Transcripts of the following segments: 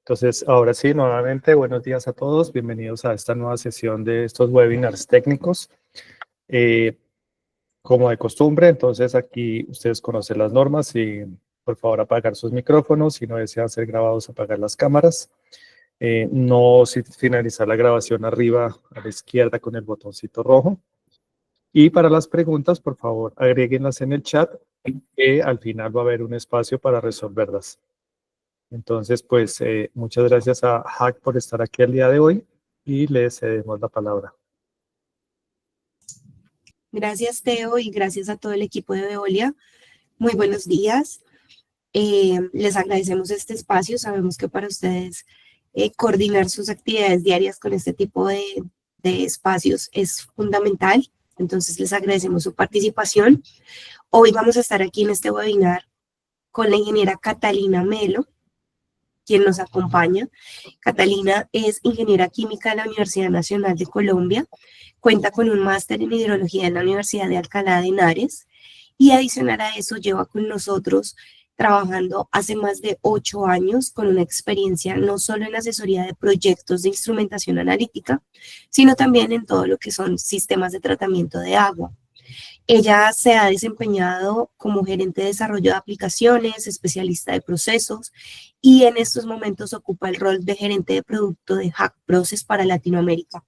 Entonces, ahora sí, nuevamente, buenos días a todos. Bienvenidos a esta nueva sesión de estos webinars técnicos. Eh, Como de costumbre, entonces aquí ustedes conocen las normas y por favor apagar sus micrófonos. Si no desean ser grabados, apagar las cámaras. No finalizar la grabación arriba a la izquierda con el botoncito rojo. Y para las preguntas, por favor, agréguenlas en el chat, que al final va a haber un espacio para resolverlas. Entonces, pues muchas gracias a Hack por estar aquí el día de hoy y le cedemos la palabra. Gracias, Teo, y gracias a todo el equipo de Veolia. Muy buenos días. Les agradecemos este espacio. Sabemos que para ustedes coordinar sus actividades diarias con este tipo de espacios es fundamental. Entonces, les agradecemos su participación. Hoy vamos a estar aquí en este webinar con la ingeniera Catalina Melo, quien nos acompaña. Catalina es ingeniera química de la Universidad Nacional de Colombia, cuenta con un máster en hidrología en la Universidad de Alcalá de Henares y adicional a eso lleva con nosotros trabajando hace más de 8 años con una experiencia no solo en asesoría de proyectos de instrumentación analítica, sino también en todo lo que son sistemas de tratamiento de agua. Ella se ha desempeñado como gerente de desarrollo de aplicaciones, especialista de procesos y en estos momentos ocupa el rol de gerente de producto de Hack Process para Latinoamérica.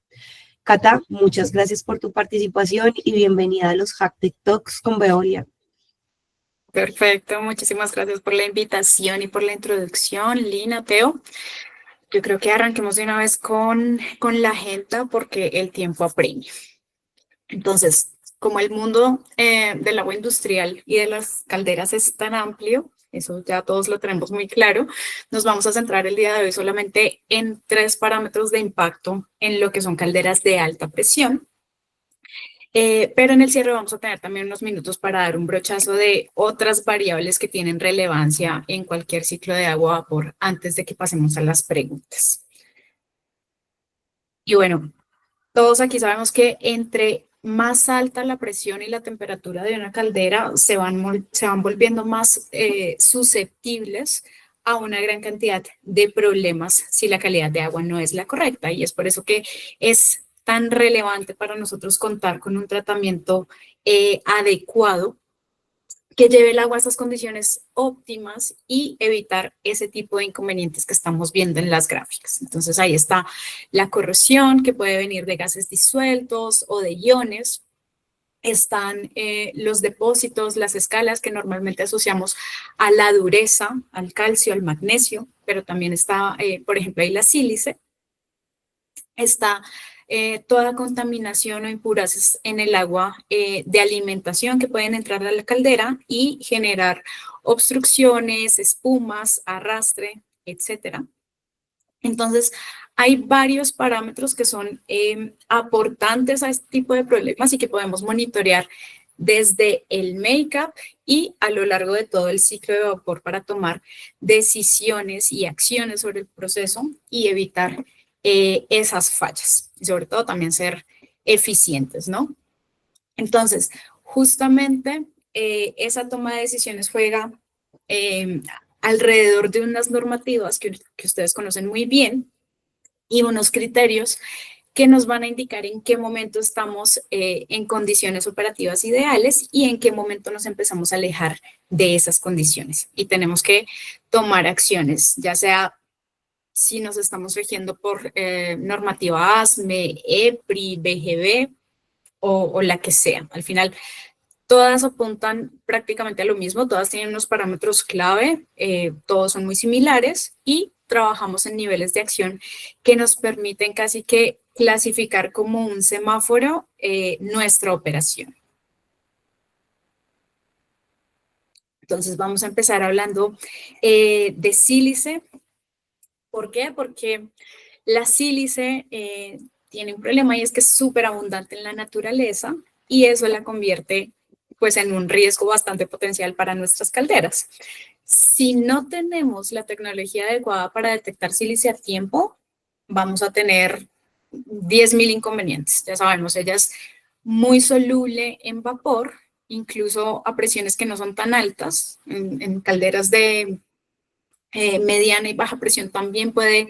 Cata, muchas gracias por tu participación y bienvenida a los Hack Tech Talks con Veolia. Perfecto, muchísimas gracias por la invitación y por la introducción, Lina, Teo. Yo creo que arranquemos de una vez con la agenda porque el tiempo apremia. Entonces, como el mundo del agua industrial y de las calderas es tan amplio, eso ya todos lo tenemos muy claro, nos vamos a centrar el día de hoy solamente en 3 parámetros de impacto en lo que son calderas de alta presión. Pero en el cierre vamos a tener también unos minutos para dar un brochazo de otras variables que tienen relevancia en cualquier ciclo de agua a vapor antes de que pasemos a las preguntas. Y bueno, todos aquí sabemos que entre más alta la presión y la temperatura de una caldera se van volviendo más susceptibles a una gran cantidad de problemas si la calidad de agua no es la correcta. Y es por eso que es tan relevante para nosotros contar con un tratamiento adecuado que lleve el agua a esas condiciones óptimas y evitar ese tipo de inconvenientes que estamos viendo en las gráficas. Entonces ahí está la corrosión que puede venir de gases disueltos o de iones. Están los depósitos, las escalas que normalmente asociamos a la dureza, al calcio, al magnesio, pero también está, por ejemplo, ahí la sílice. Está toda contaminación o impurezas en el agua de alimentación que pueden entrar a la caldera y generar obstrucciones, espumas, arrastre, etc. Entonces, hay varios parámetros que son aportantes a este tipo de problemas y que podemos monitorear desde el make-up y a lo largo de todo el ciclo de vapor para tomar decisiones y acciones sobre el proceso y evitar esas fallas y sobre todo también ser eficientes, ¿no? Entonces, justamente esa toma de decisiones juega alrededor de unas normativas que ustedes conocen muy bien y unos criterios que nos van a indicar en qué momento estamos en condiciones operativas ideales y en qué momento nos empezamos a alejar de esas condiciones. Y tenemos que tomar acciones, ya sea si nos estamos rigiendo por normativa ASME, EPRI, BGB o la que sea. Al final, todas apuntan prácticamente a lo mismo, todas tienen unos parámetros clave, todos son muy similares y trabajamos en niveles de acción que nos permiten casi que clasificar como un semáforo nuestra operación. Entonces vamos a empezar hablando de sílice. ¿Por qué? Porque la sílice tiene un problema y es que es súper abundante en la naturaleza y eso la convierte pues en un riesgo bastante potencial para nuestras calderas. Si no tenemos la tecnología adecuada para detectar sílice a tiempo, vamos a tener 10.000 inconvenientes. Ya sabemos, ella es muy soluble en vapor, incluso a presiones que no son tan altas, en calderas de mediana y baja presión también puede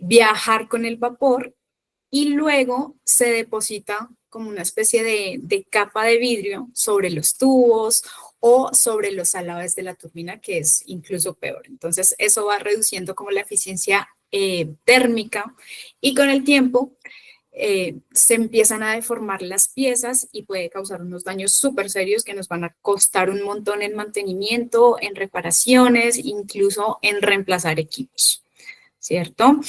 viajar con el vapor y luego se deposita como una especie de capa de vidrio sobre los tubos o sobre los alaves de la turbina, que es incluso peor. Entonces, eso va reduciendo como la eficiencia térmica y con el tiempo se empiezan a deformar las piezas y puede causar unos daños súper serios que nos van a costar un montón en mantenimiento, en reparaciones, incluso en reemplazar equipos, ¿cierto?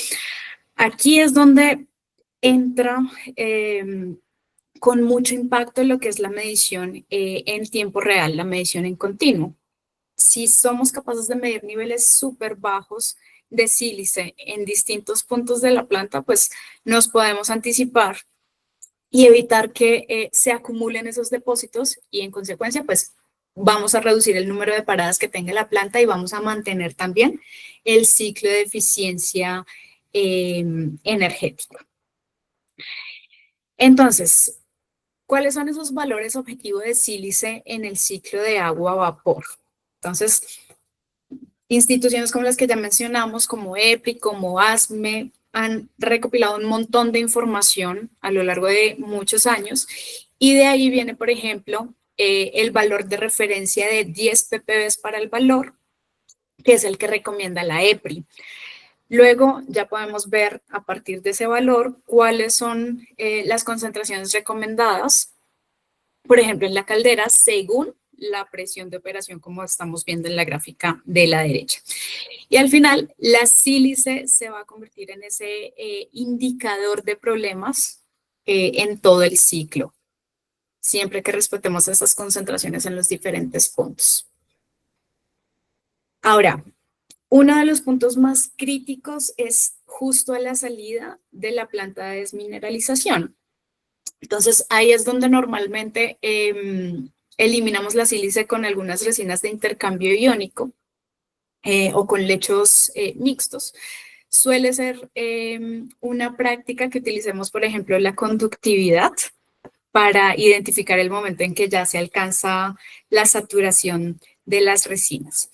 Aquí es donde entra con mucho impacto lo que es la medición en tiempo real, la medición en continuo. Si somos capaces de medir niveles súper bajos de sílice en distintos puntos de la planta, pues nos podemos anticipar y evitar que se acumulen esos depósitos y en consecuencia, pues vamos a reducir el número de paradas que tenga la planta y vamos a mantener también el ciclo de eficiencia energética. Entonces, ¿cuáles son esos valores objetivos de sílice en el ciclo de agua-vapor? Entonces, instituciones como las que ya mencionamos, como EPRI, como ASME, han recopilado un montón de información a lo largo de muchos años y de ahí viene, por ejemplo, el valor de referencia de 10 ppb para el valor, que es el que recomienda la EPRI. Luego ya podemos ver a partir de ese valor cuáles son las concentraciones recomendadas, por ejemplo, en la caldera, según la presión de operación, como estamos viendo en la gráfica de la derecha. Y al final, la sílice se va a convertir en ese indicador de problemas en todo el ciclo, siempre que respetemos esas concentraciones en los diferentes puntos. Ahora, uno de los puntos más críticos es justo a la salida de la planta de desmineralización. Entonces, ahí es donde normalmente eliminamos la sílice con algunas resinas de intercambio iónico o con lechos mixtos. Suele ser una práctica que utilicemos, por ejemplo, la conductividad para identificar el momento en que ya se alcanza la saturación de las resinas.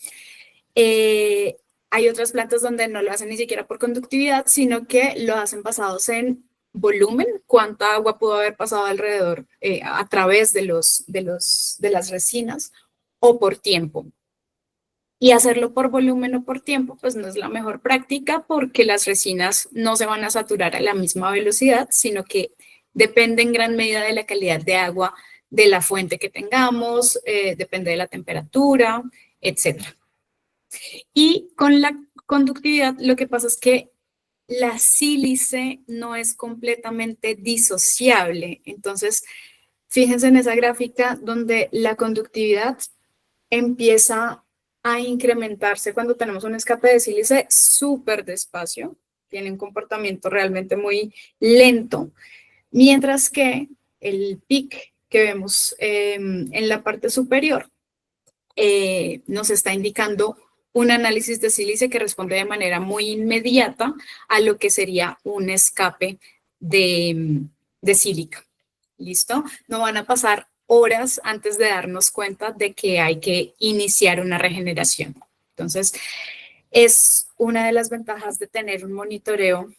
Hay otras plantas donde no lo hacen ni siquiera por conductividad, sino que lo hacen basados en volumen, cuánta agua pudo haber pasado alrededor a través de las resinas o por tiempo. Y hacerlo por volumen o por tiempo, pues no es la mejor práctica porque las resinas no se van a saturar a la misma velocidad, sino que depende en gran medida de la calidad de agua de la fuente que tengamos, depende de la temperatura, etc. Y con la conductividad lo que pasa es que la sílice no es completamente disociable. Entonces, fíjense en esa gráfica donde la conductividad empieza a incrementarse cuando tenemos un escape de sílice súper despacio, tiene un comportamiento realmente muy lento, mientras que el pic que vemos en la parte superior nos está indicando un análisis de sílice que responde de manera muy inmediata a lo que sería un escape de sílica. ¿Listo? No van a pasar horas antes de darnos cuenta de que hay que iniciar una regeneración. Entonces, es una de las ventajas de tener un monitoreo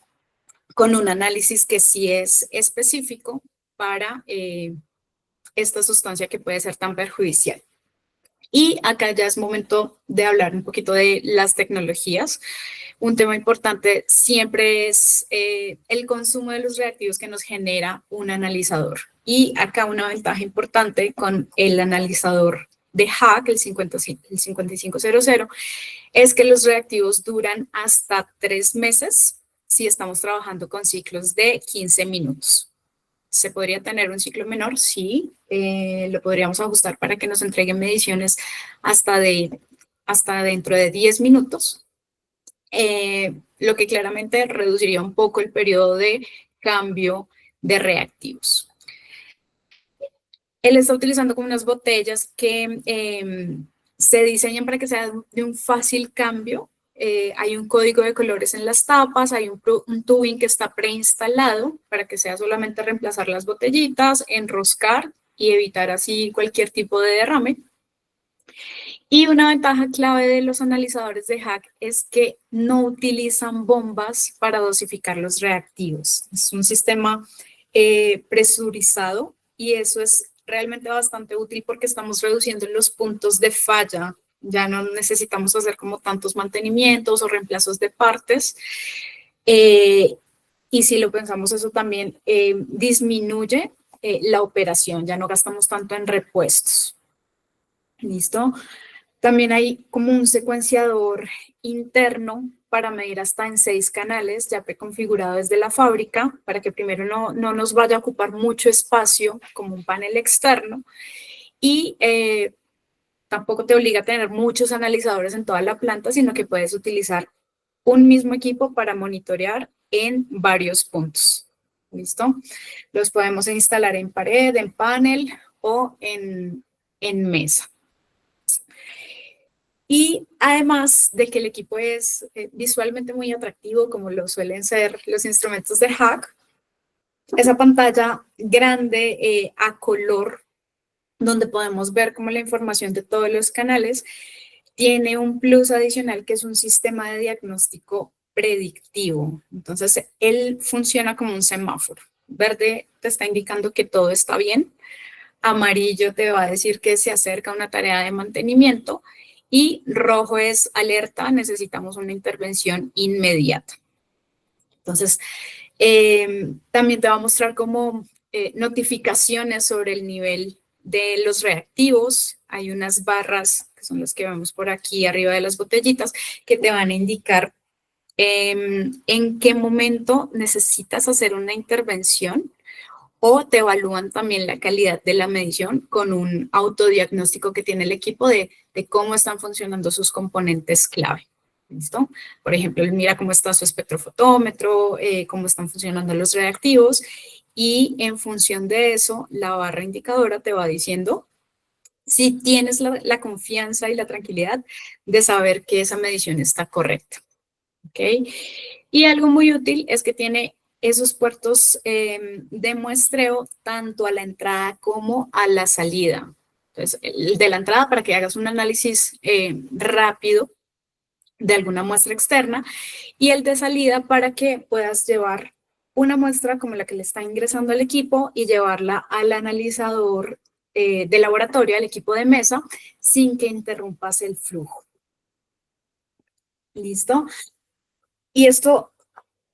con un análisis que sí es específico para esta sustancia que puede ser tan perjudicial. Y acá ya es momento de hablar un poquito de las tecnologías. Un tema importante siempre es el consumo de los reactivos que nos genera un analizador. Y acá una ventaja importante con el analizador de HAC, el 5500, es que los reactivos duran hasta 3 meses si estamos trabajando con ciclos de 15 minutos. ¿Se podría tener un ciclo menor? Sí, lo podríamos ajustar para que nos entreguen mediciones hasta dentro de 10 minutos, lo que claramente reduciría un poco el periodo de cambio de reactivos. Él está utilizando como unas botellas que se diseñan para que sea de un fácil cambio. Hay un código de colores en las tapas, hay un tubing que está preinstalado para que sea solamente reemplazar las botellitas, enroscar y evitar así cualquier tipo de derrame. Y una ventaja clave de los analizadores de Hack es que no utilizan bombas para dosificar los reactivos. Es un sistema presurizado y eso es realmente bastante útil porque estamos reduciendo los puntos de falla. Ya no necesitamos hacer como tantos mantenimientos o reemplazos de partes. Y si lo pensamos, eso también disminuye la operación. Ya no gastamos tanto en repuestos. ¿Listo? También hay como un secuenciador interno para medir hasta en 6 canales ya preconfigurado desde la fábrica para que primero no nos vaya a ocupar mucho espacio como un panel externo y tampoco te obliga a tener muchos analizadores en toda la planta, sino que puedes utilizar un mismo equipo para monitorear en varios puntos. ¿Listo? Los podemos instalar en pared, en panel o en mesa. Y además de que el equipo es visualmente muy atractivo, como lo suelen ser los instrumentos de Hack, esa pantalla grande a color, donde podemos ver como la información de todos los canales, tiene un plus adicional que es un sistema de diagnóstico predictivo. Entonces, él funciona como un semáforo. Verde te está indicando que todo está bien. Amarillo te va a decir que se acerca una tarea de mantenimiento y rojo es alerta, necesitamos una intervención inmediata. Entonces, también te va a mostrar como notificaciones sobre el nivel de los reactivos. Hay unas barras, que son las que vemos por aquí arriba de las botellitas, que te van a indicar en qué momento necesitas hacer una intervención o te evalúan también la calidad de la medición con un autodiagnóstico que tiene el equipo de cómo están funcionando sus componentes clave. ¿Listo? Por ejemplo, mira cómo está su espectrofotómetro, cómo están funcionando los reactivos y en función de eso, la barra indicadora te va diciendo si tienes la confianza y la tranquilidad de saber que esa medición está correcta. ¿Ok? Y algo muy útil es que tiene esos puertos de muestreo tanto a la entrada como a la salida. Entonces, el de la entrada para que hagas un análisis rápido de alguna muestra externa y el de salida para que puedas llevar una muestra como la que le está ingresando al equipo y llevarla al analizador de laboratorio, al equipo de mesa, sin que interrumpas el flujo. ¿Listo? Y esto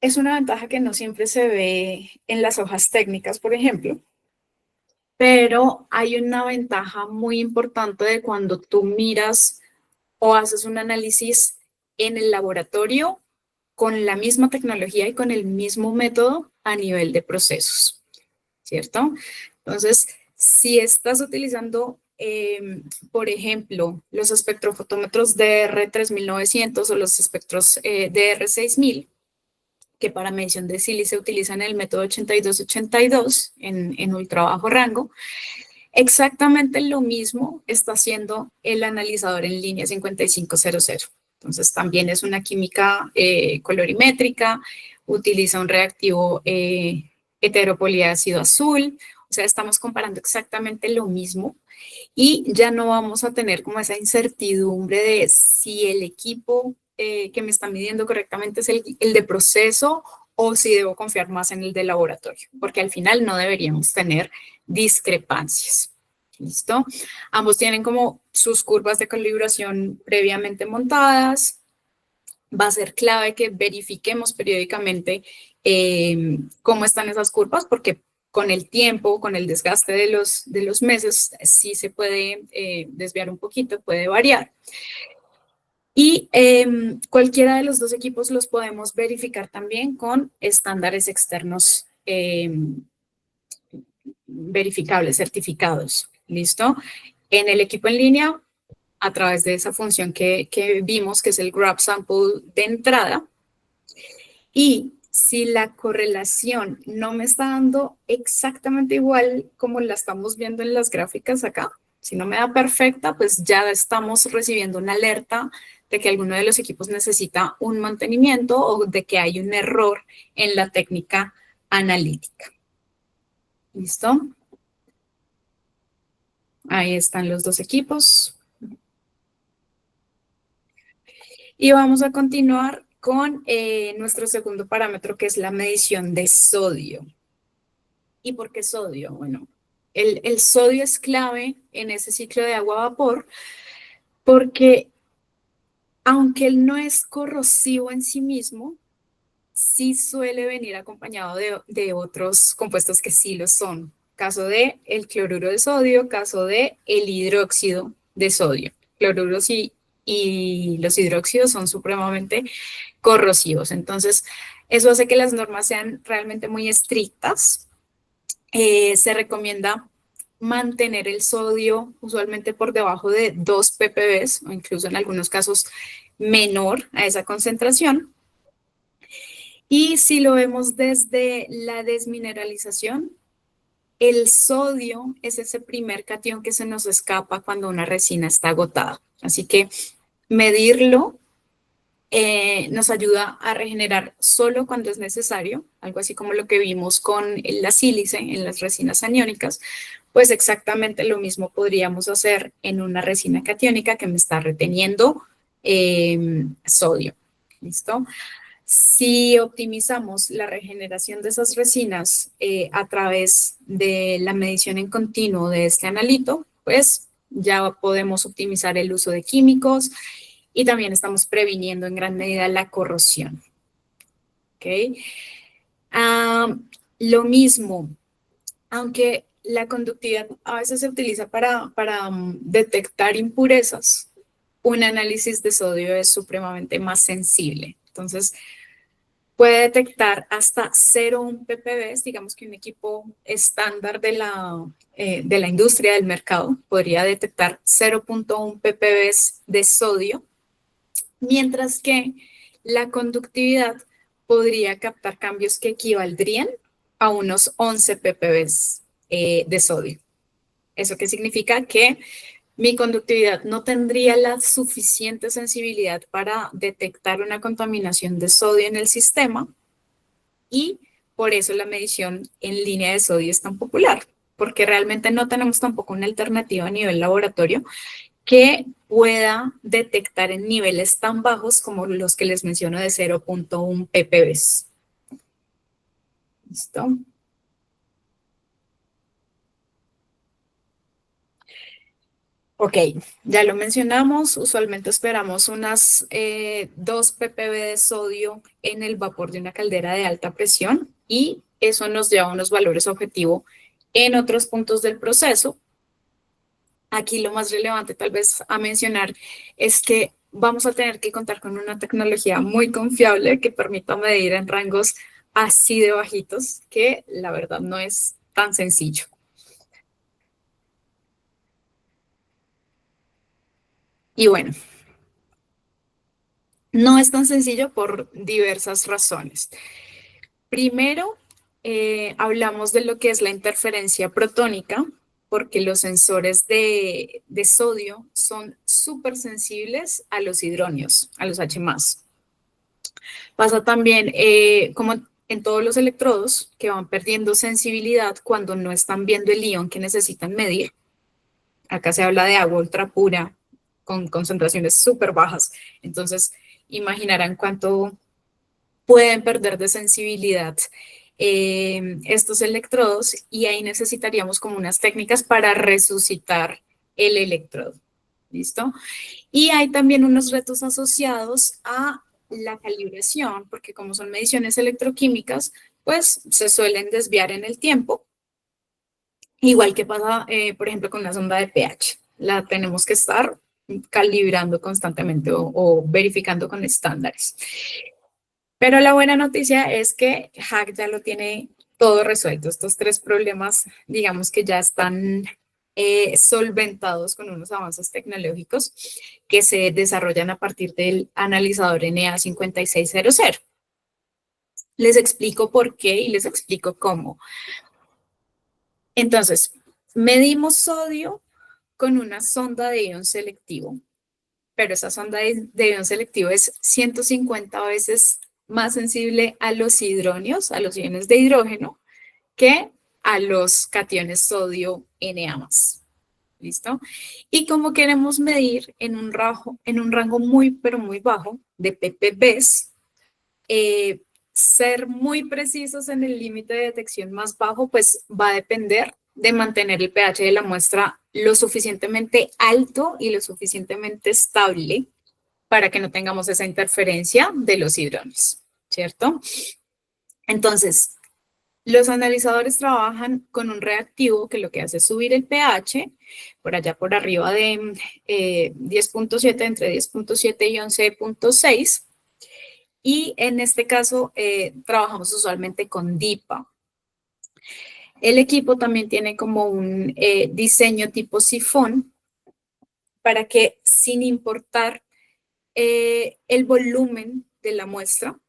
es una ventaja que no siempre se ve en las hojas técnicas, por ejemplo, pero hay una ventaja muy importante de cuando tú miras o haces un análisis en el laboratorio con la misma tecnología y con el mismo método a nivel de procesos, ¿cierto? Entonces, si estás utilizando, por ejemplo, los espectrofotómetros DR3900 o los espectros DR6000, que para medición de Sili se utilizan el método 8282 en ultra bajo rango, exactamente lo mismo está haciendo el analizador en línea 5500. Entonces también es una química colorimétrica, utiliza un reactivo heteropoliácido azul, o sea, estamos comparando exactamente lo mismo y ya no vamos a tener como esa incertidumbre de si el equipo que me está midiendo correctamente es el de proceso o si debo confiar más en el de laboratorio, porque al final no deberíamos tener discrepancias. ¿Listo? Ambos tienen como sus curvas de calibración previamente montadas. Va a ser clave que verifiquemos periódicamente cómo están esas curvas, porque con el tiempo, con el desgaste de los meses, sí se puede desviar un poquito, puede variar. Y cualquiera de los dos equipos los podemos verificar también con estándares externos verificables, certificados. ¿Listo? En el equipo en línea, a través de esa función que vimos, que es el grab sample de entrada, y si la correlación no me está dando exactamente igual como la estamos viendo en las gráficas acá, si no me da perfecta, pues ya estamos recibiendo una alerta de que alguno de los equipos necesita un mantenimiento o de que hay un error en la técnica analítica. ¿Listo? Ahí están los dos equipos. Y vamos a continuar con nuestro segundo parámetro, que es la medición de sodio. ¿Y por qué sodio? Bueno, el sodio es clave en ese ciclo de agua-vapor porque aunque él no es corrosivo en sí mismo, sí suele venir acompañado de otros compuestos que sí lo son. Caso de el cloruro de sodio, caso de el hidróxido de sodio. Cloruros y los hidróxidos son supremamente corrosivos. Entonces, eso hace que las normas sean realmente muy estrictas. Se recomienda mantener el sodio usualmente por debajo de 2 ppb o incluso en algunos casos menor a esa concentración. Y si lo vemos desde la desmineralización, el sodio es ese primer catión que se nos escapa cuando una resina está agotada. Así que medirlo nos ayuda a regenerar solo cuando es necesario, algo así como lo que vimos con la sílice en las resinas aniónicas, pues exactamente lo mismo podríamos hacer en una resina catiónica que me está reteniendo sodio. ¿Listo? Si optimizamos la regeneración de esas resinas a través de la medición en continuo de este analito, pues ya podemos optimizar el uso de químicos y también estamos previniendo en gran medida la corrosión. ¿Okay? Lo mismo, aunque la conductividad a veces se utiliza para detectar impurezas, un análisis de sodio es supremamente más sensible. Entonces, puede detectar hasta 0,1 ppb, digamos que un equipo estándar de la industria, del mercado, podría detectar 0,1 ppb de sodio, mientras que la conductividad podría captar cambios que equivaldrían a unos 11 ppb de sodio. ¿Eso qué significa? Que mi conductividad no tendría la suficiente sensibilidad para detectar una contaminación de sodio en el sistema y por eso la medición en línea de sodio es tan popular, porque realmente no tenemos tampoco una alternativa a nivel laboratorio que pueda detectar en niveles tan bajos como los que les menciono de 0,1 ppb. ¿Listo? Ok, ya lo mencionamos, usualmente esperamos unas 2 ppb de sodio en el vapor de una caldera de alta presión y eso nos lleva a unos valores objetivo en otros puntos del proceso. Aquí lo más relevante tal vez a mencionar es que vamos a tener que contar con una tecnología muy confiable que permita medir en rangos así de bajitos, que la verdad no es tan sencillo. Y bueno, no es tan sencillo por diversas razones. Primero, hablamos de lo que es la interferencia protónica, porque los sensores de sodio son súper sensibles a los hidronios, a los H+. Pasa también como en todos los electrodos que van perdiendo sensibilidad cuando no están viendo el ion que necesitan medir. Acá se habla de agua ultra pura con concentraciones súper bajas. Entonces, imaginarán cuánto pueden perder de sensibilidad estos electrodos y ahí necesitaríamos como unas técnicas para resucitar el electrodo. ¿Listo? Y hay también unos retos asociados a la calibración, porque como son mediciones electroquímicas, pues se suelen desviar en el tiempo. Igual que pasa, por ejemplo, con la sonda de pH. La tenemos que estar calibrando constantemente o verificando con estándares. Pero la buena noticia es que HAC ya lo tiene todo resuelto. Estos 3 problemas, digamos que ya están solventados con unos avances tecnológicos que se desarrollan a partir del analizador NA5600. Les explico por qué y les explico cómo. Entonces, medimos sodio con una sonda de ion selectivo, pero esa sonda de ion selectivo es 150 veces más sensible a los hidronios, a los iones de hidrógeno, que a los cationes sodio Na+. ¿Listo? Y como queremos medir en un rango muy, pero muy bajo de ppbs, ser muy precisos en el límite de detección más bajo, pues va a depender de mantener el pH de la muestra lo suficientemente alto y lo suficientemente estable para que no tengamos esa interferencia de los hidrones, ¿cierto? Entonces, los analizadores trabajan con un reactivo que lo que hace es subir el pH por allá por arriba de 10.7, entre 10.7 y 11.6. Y en este caso trabajamos usualmente con DIPA. El equipo también tiene como un diseño tipo sifón para que sin importar el volumen de la muestra,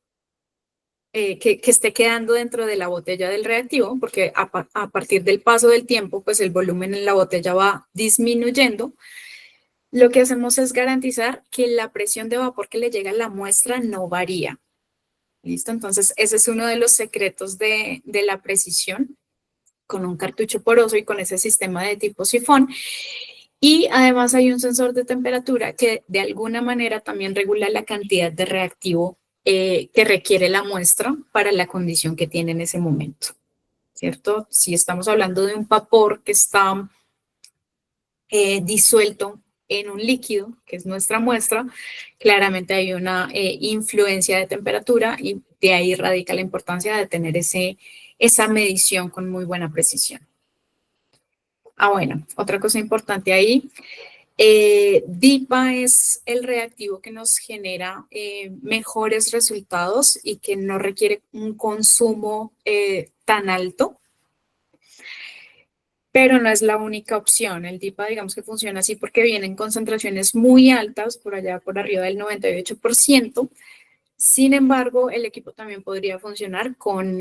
que esté quedando dentro de la botella del reactivo, porque a partir del paso del tiempo, pues el volumen en la botella va disminuyendo. Lo que hacemos es garantizar que la presión de vapor que le llega a la muestra no varía. ¿Listo? Entonces, ese es uno de los secretos de la precisión con un cartucho poroso y con ese sistema de tipo sifón. Y además hay un sensor de temperatura que de alguna manera también regula la cantidad de reactivo que requiere la muestra para la condición que tiene en ese momento, ¿cierto? Si estamos hablando de un vapor que está disuelto en un líquido, que es nuestra muestra, claramente hay una influencia de temperatura y de ahí radica la importancia de tener esa medición con muy buena precisión. Bueno, otra cosa importante ahí, DIPA es el reactivo que nos genera mejores resultados y que no requiere un consumo tan alto, pero no es la única opción. El DIPA, digamos que funciona así porque vienen concentraciones muy altas, por allá por arriba del 98%. Sin embargo, el equipo también podría funcionar con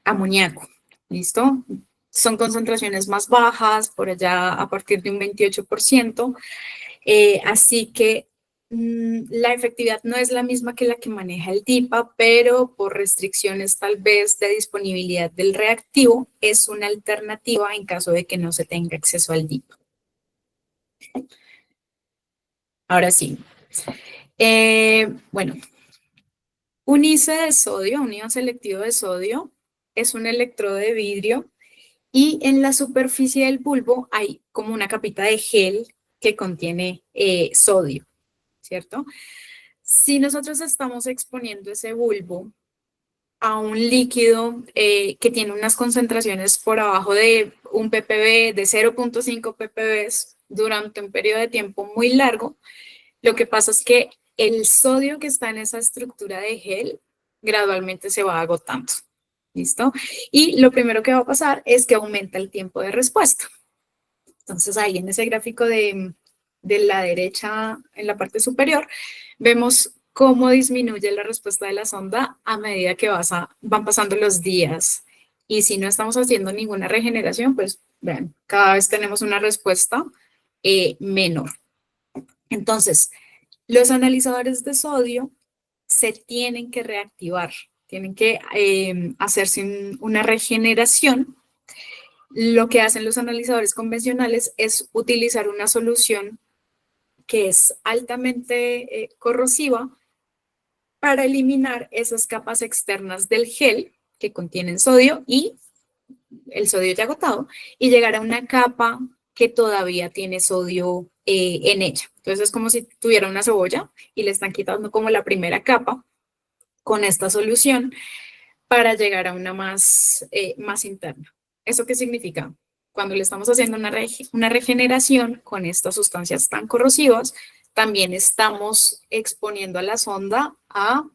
amoníaco, ¿listo? Son concentraciones más bajas, por allá a partir de un 28%, así que la efectividad no es la misma que la que maneja el DIPA, pero por restricciones tal vez de disponibilidad del reactivo, es una alternativa en caso de que no se tenga acceso al DIPA. Ahora sí. Bueno, un ICE de sodio, un ion selectivo de sodio, es un electrodo de vidrio y en la superficie del bulbo hay como una capita de gel que contiene sodio, ¿cierto? Si nosotros estamos exponiendo ese bulbo a un líquido que tiene unas concentraciones por abajo de un ppb, de 0.5 ppb durante un periodo de tiempo muy largo, lo que pasa es que el sodio que está en esa estructura de gel gradualmente se va agotando. ¿Listo? Y lo primero que va a pasar es que aumenta el tiempo de respuesta. Entonces ahí en ese gráfico de la derecha, en la parte superior, vemos cómo disminuye la respuesta de la sonda a medida que van pasando los días. Y si no estamos haciendo ninguna regeneración, pues vean, cada vez tenemos una respuesta menor. Entonces, los analizadores de sodio se tienen que reactivar, tienen que hacerse una regeneración. Lo que hacen los analizadores convencionales es utilizar una solución que es altamente corrosiva para eliminar esas capas externas del gel que contienen sodio y el sodio ya agotado y llegar a una capa que todavía tiene sodio en ella. Entonces es como si tuviera una cebolla y le están quitando como la primera capa con esta solución para llegar a una más interna. ¿Eso qué significa? Cuando le estamos haciendo una regeneración con estas sustancias tan corrosivas, también estamos exponiendo a la sonda a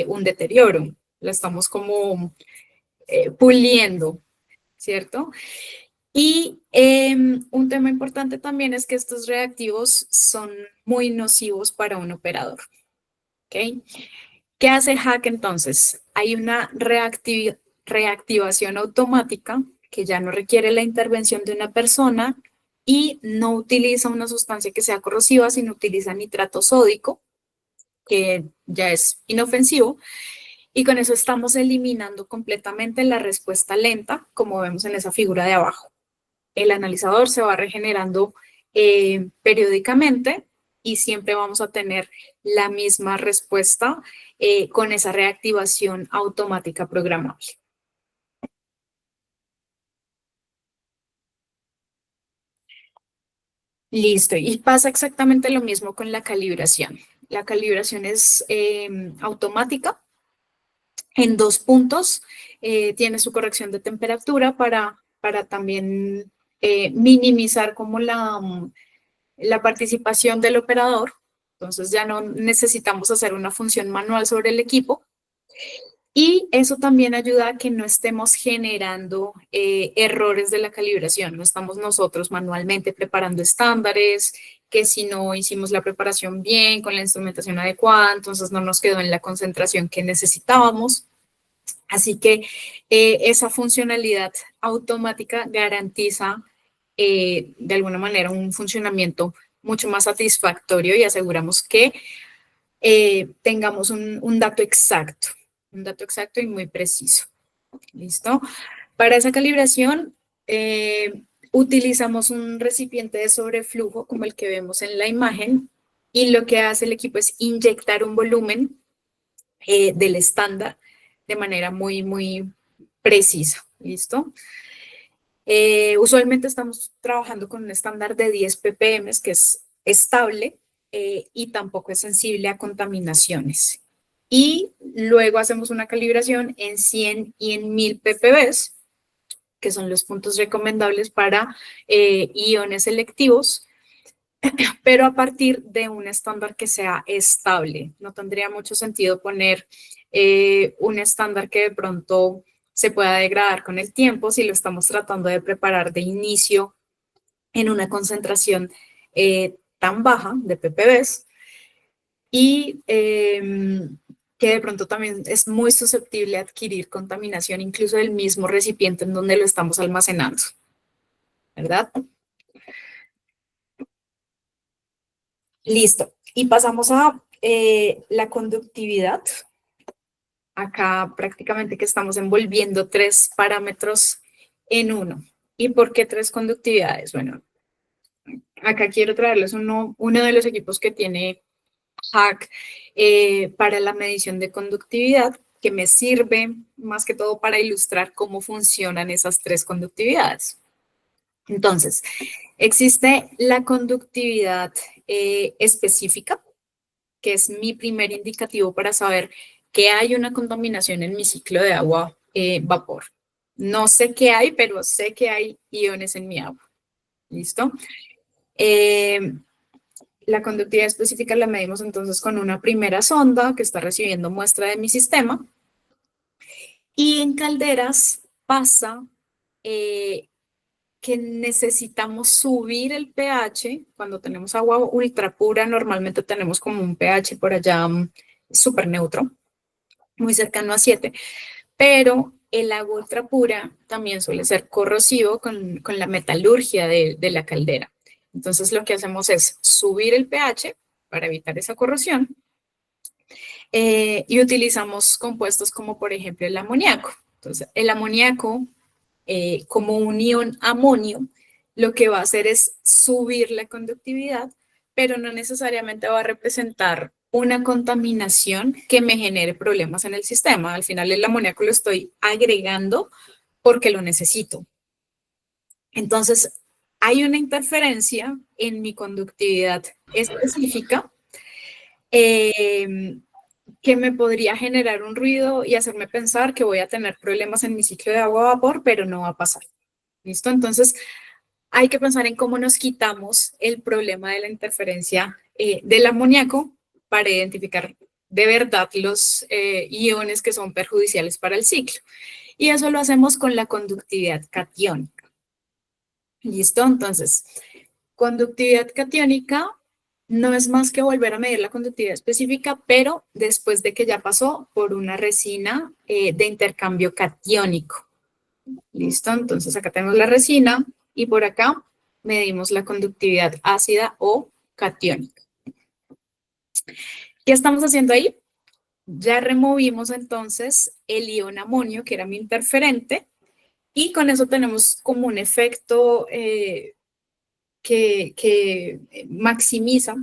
un deterioro. La estamos como puliendo, ¿cierto? Y un tema importante también es que estos reactivos son muy nocivos para un operador. ¿Ok? ¿Qué hace Hack entonces? Hay una reactivación automática que ya no requiere la intervención de una persona y no utiliza una sustancia que sea corrosiva, sino utiliza nitrato sódico, que ya es inofensivo, y con eso estamos eliminando completamente la respuesta lenta, como vemos en esa figura de abajo. el analizador se va regenerando periódicamente y siempre vamos a tener la misma respuesta con esa reactivación automática programable. Listo, y pasa exactamente lo mismo con la calibración. La calibración es automática en 2 puntos. Tiene su corrección de temperatura para también minimizar como la participación del operador. Entonces ya no necesitamos hacer una función manual sobre el equipo. Y eso también ayuda a que no estemos generando errores de la calibración. No estamos nosotros manualmente preparando estándares, que si no hicimos la preparación bien, con la instrumentación adecuada, entonces no nos quedó en la concentración que necesitábamos. Así que esa funcionalidad automática garantiza de alguna manera un funcionamiento mucho más satisfactorio y aseguramos que tengamos un dato exacto y muy preciso. ¿Listo? Para esa calibración utilizamos un recipiente de sobreflujo como el que vemos en la imagen y lo que hace el equipo es inyectar un volumen del estándar de manera muy, muy precisa. ¿Listo? Usualmente estamos trabajando con un estándar de 10 ppm que es estable y tampoco es sensible a contaminaciones. Y luego hacemos una calibración en 100 y en 1000 ppb, que son los puntos recomendables para iones selectivos, pero a partir de un estándar que sea estable. No tendría mucho sentido poner un estándar que de pronto se pueda degradar con el tiempo si lo estamos tratando de preparar de inicio en una concentración tan baja de ppb y que de pronto también es muy susceptible a adquirir contaminación incluso del mismo recipiente en donde lo estamos almacenando, ¿verdad? Listo. Y pasamos a la conductividad. Acá prácticamente que estamos envolviendo 3 parámetros en uno. ¿Y por qué 3 conductividades? Bueno, acá quiero traerles uno de los equipos que tiene hack para la medición de conductividad, que me sirve más que todo para ilustrar cómo funcionan esas 3 conductividades. Entonces, existe la conductividad específica, que es mi primer indicativo para saber que hay una contaminación en mi ciclo de agua-vapor. No sé qué hay, pero sé que hay iones en mi agua. ¿Listo? La conductividad específica la medimos entonces con una primera sonda que está recibiendo muestra de mi sistema. Y en calderas pasa que necesitamos subir el pH. Cuando tenemos agua ultra pura, normalmente tenemos como un pH por allá súper neutro, muy cercano a 7, pero el agua ultra pura también suele ser corrosivo con la metalurgia de la caldera. Entonces lo que hacemos es subir el pH para evitar esa corrosión y utilizamos compuestos como por ejemplo el amoníaco. Entonces el amoníaco como un ion amonio, lo que va a hacer es subir la conductividad, pero no necesariamente va a representar una contaminación que me genere problemas en el sistema. Al final el amoníaco lo estoy agregando porque lo necesito. Entonces, hay una interferencia en mi conductividad específica que me podría generar un ruido y hacerme pensar que voy a tener problemas en mi ciclo de agua-vapor, pero no va a pasar. ¿Listo? Entonces, hay que pensar en cómo nos quitamos el problema de la interferencia del amoníaco para identificar de verdad los iones que son perjudiciales para el ciclo. Y eso lo hacemos con la conductividad catiónica. ¿Listo? Entonces, conductividad catiónica no es más que volver a medir la conductividad específica, pero después de que ya pasó por una resina de intercambio catiónico. ¿Listo? Entonces acá tenemos la resina y por acá medimos la conductividad ácida o catiónica. ¿Qué estamos haciendo ahí? Ya removimos entonces el ion amonio, que era mi interferente, Y con eso tenemos como un efecto que maximiza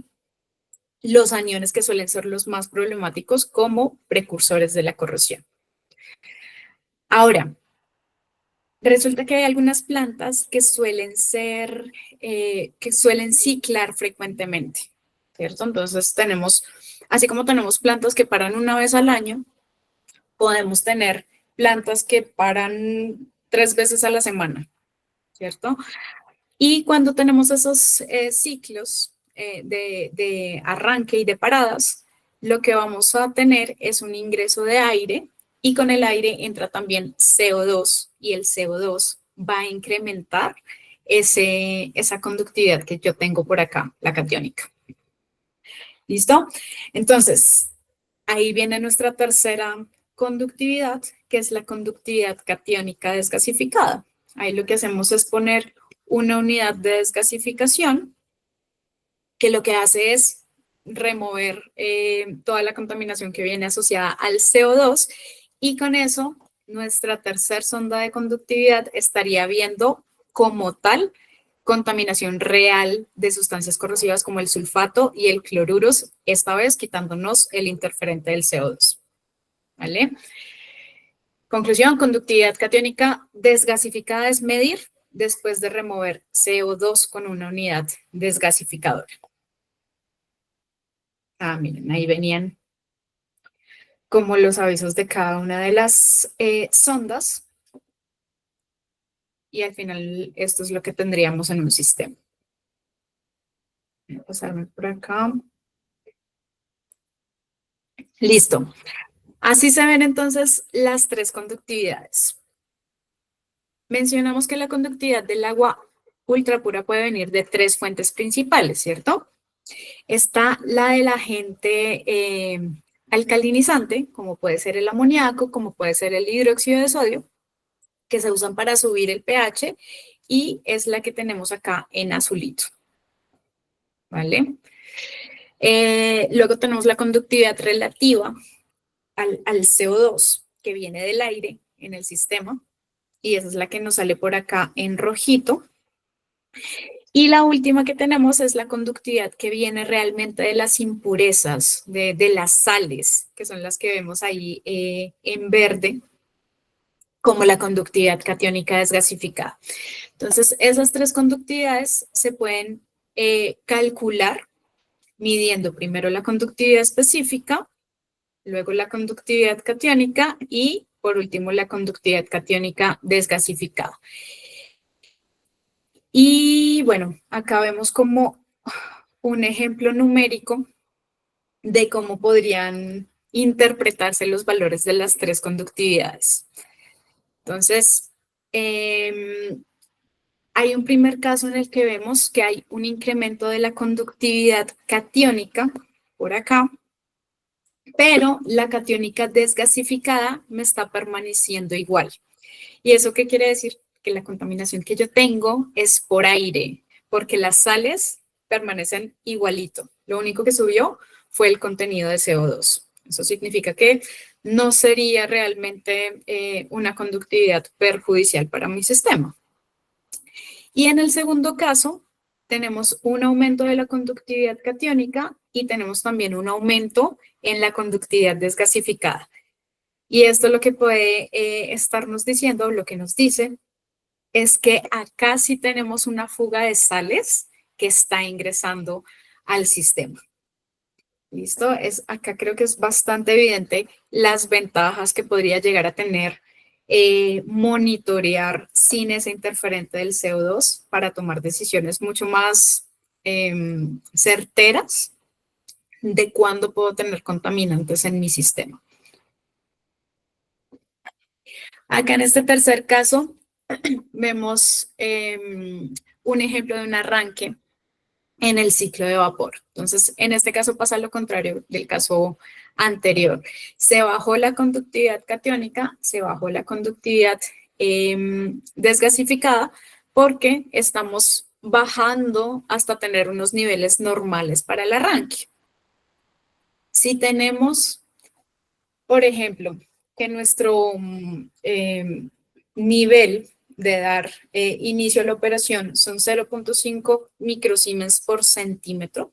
los aniones que suelen ser los más problemáticos como precursores de la corrosión. Ahora, resulta que hay algunas plantas que suelen ciclar frecuentemente, ¿cierto? Entonces así como tenemos plantas que paran una vez al año, podemos tener plantas que paran 3 veces a la semana, ¿cierto? Y cuando tenemos esos ciclos de arranque y de paradas, lo que vamos a tener es un ingreso de aire y con el aire entra también CO2 y el CO2 va a incrementar esa conductividad que yo tengo por acá, la catiónica. ¿Listo? Entonces, ahí viene nuestra tercera conductividad, que es la conductividad catiónica desgasificada. Ahí lo que hacemos es poner una unidad de desgasificación que lo que hace es remover toda la contaminación que viene asociada al CO2 y con eso nuestra tercer sonda de conductividad estaría viendo como tal contaminación real de sustancias corrosivas como el sulfato y el cloruros, esta vez quitándonos el interferente del CO2. ¿Vale? Conclusión, conductividad catiónica desgasificada es medir después de remover CO2 con una unidad desgasificadora. Miren, ahí venían como los avisos de cada una de las sondas. Y al final esto es lo que tendríamos en un sistema. Voy a pasarme por acá. Listo. Así se ven entonces las tres conductividades. Mencionamos que la conductividad del agua ultrapura puede venir de 3 fuentes principales, ¿cierto? Está la del agente alcalinizante, como puede ser el amoníaco, como puede ser el hidróxido de sodio, que se usan para subir el pH y es la que tenemos acá en azulito. ¿Vale? Luego tenemos la conductividad relativa al CO2 que viene del aire en el sistema y esa es la que nos sale por acá en rojito. Y la última que tenemos es la conductividad que viene realmente de las impurezas, de las sales, que son las que vemos ahí en verde, como la conductividad catiónica desgasificada. Entonces, esas tres conductividades se pueden calcular midiendo primero la conductividad específica, luego la conductividad catiónica y, por último, la conductividad catiónica desgasificada. Y bueno, acá vemos como un ejemplo numérico de cómo podrían interpretarse los valores de las tres conductividades. Entonces, hay un primer caso en el que vemos que hay un incremento de la conductividad catiónica por acá, pero la catiónica desgasificada me está permaneciendo igual. ¿Y eso qué quiere decir? Que la contaminación que yo tengo es por aire, porque las sales permanecen igualito. Lo único que subió fue el contenido de CO2. Eso significa que no sería realmente una conductividad perjudicial para mi sistema. Y en el segundo caso, tenemos un aumento de la conductividad catiónica y tenemos también un aumento en la conductividad desgasificada. Y esto lo que puede estarnos diciendo, lo que nos dice, es que acá sí tenemos una fuga de sales que está ingresando al sistema. ¿Listo? Acá creo que es bastante evidente las ventajas que podría llegar a tener monitorear sin ese interferente del CO2 para tomar decisiones mucho más certeras de cuándo puedo tener contaminantes en mi sistema. Acá en este tercer caso vemos un ejemplo de un arranque en el ciclo de vapor. Entonces, en este caso pasa lo contrario del caso anterior. Se bajó la conductividad catiónica, se bajó la conductividad desgasificada porque estamos bajando hasta tener unos niveles normales para el arranque. Si tenemos, por ejemplo, que nuestro nivel de dar inicio a la operación son 0.5 microsiemens por centímetro.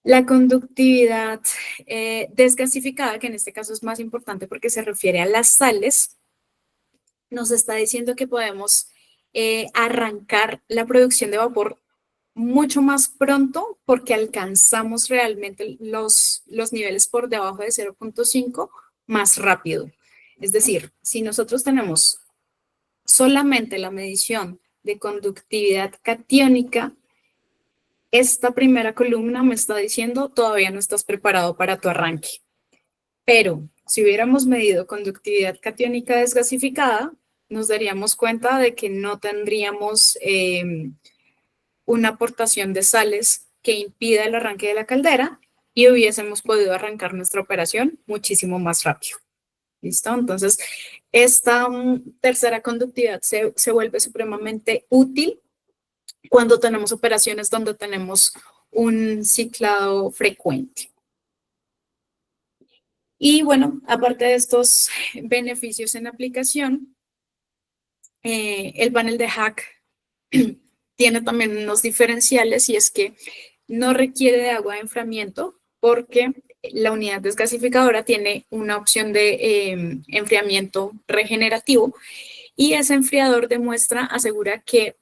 La conductividad desgasificada, que en este caso es más importante porque se refiere a las sales, nos está diciendo que podemos arrancar la producción de vapor mucho más pronto porque alcanzamos realmente los niveles por debajo de 0.5 más rápido. Es decir, si nosotros tenemos solamente la medición de conductividad catiónica, esta primera columna me está diciendo todavía no estás preparado para tu arranque. Pero si hubiéramos medido conductividad catiónica desgasificada, nos daríamos cuenta de que no tendríamos una aportación de sales que impida el arranque de la caldera y hubiésemos podido arrancar nuestra operación muchísimo más rápido. ¿Listo? Entonces, esta tercera conductividad se vuelve supremamente útil cuando tenemos operaciones donde tenemos un ciclado frecuente. Y bueno, aparte de estos beneficios en aplicación, el panel de Hack tiene también unos diferenciales y es que no requiere de agua de enfriamiento porque la unidad desgasificadora tiene una opción de enfriamiento regenerativo y ese enfriador de muestra asegura que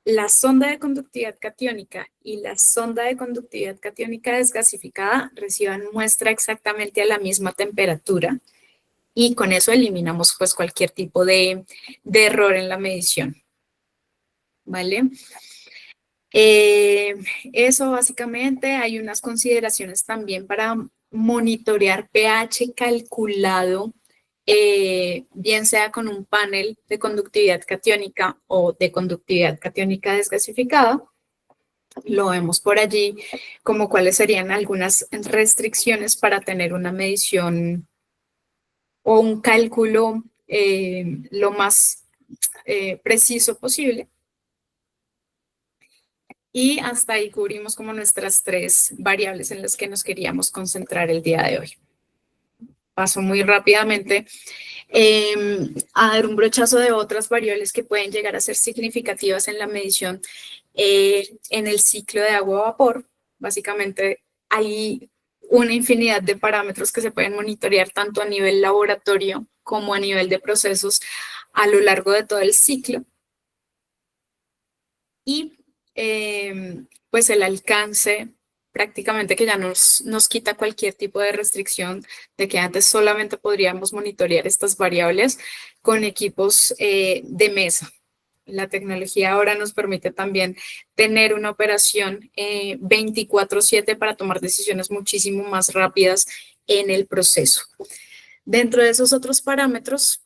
la sonda de conductividad catiónica y la sonda de conductividad catiónica desgasificada reciban muestra exactamente a la misma temperatura y con eso eliminamos pues cualquier tipo de error en la medición. ¿Vale? Eso básicamente, hay unas consideraciones también para monitorear pH calculado, bien sea con un panel de conductividad catiónica o de conductividad catiónica desgasificada. Lo vemos por allí como cuáles serían algunas restricciones para tener una medición o un cálculo lo más preciso posible. Y hasta ahí cubrimos como nuestras 3 variables en las que nos queríamos concentrar el día de hoy. Paso muy rápidamente a dar un brochazo de otras variables que pueden llegar a ser significativas en la medición en el ciclo de agua-vapor. Básicamente hay una infinidad de parámetros que se pueden monitorear tanto a nivel laboratorio como a nivel de procesos a lo largo de todo el ciclo. Y pues el alcance prácticamente que ya nos quita cualquier tipo de restricción de que antes solamente podríamos monitorear estas variables con equipos de mesa. La tecnología ahora nos permite también tener una operación 24/7 para tomar decisiones muchísimo más rápidas en el proceso. Dentro de esos otros parámetros,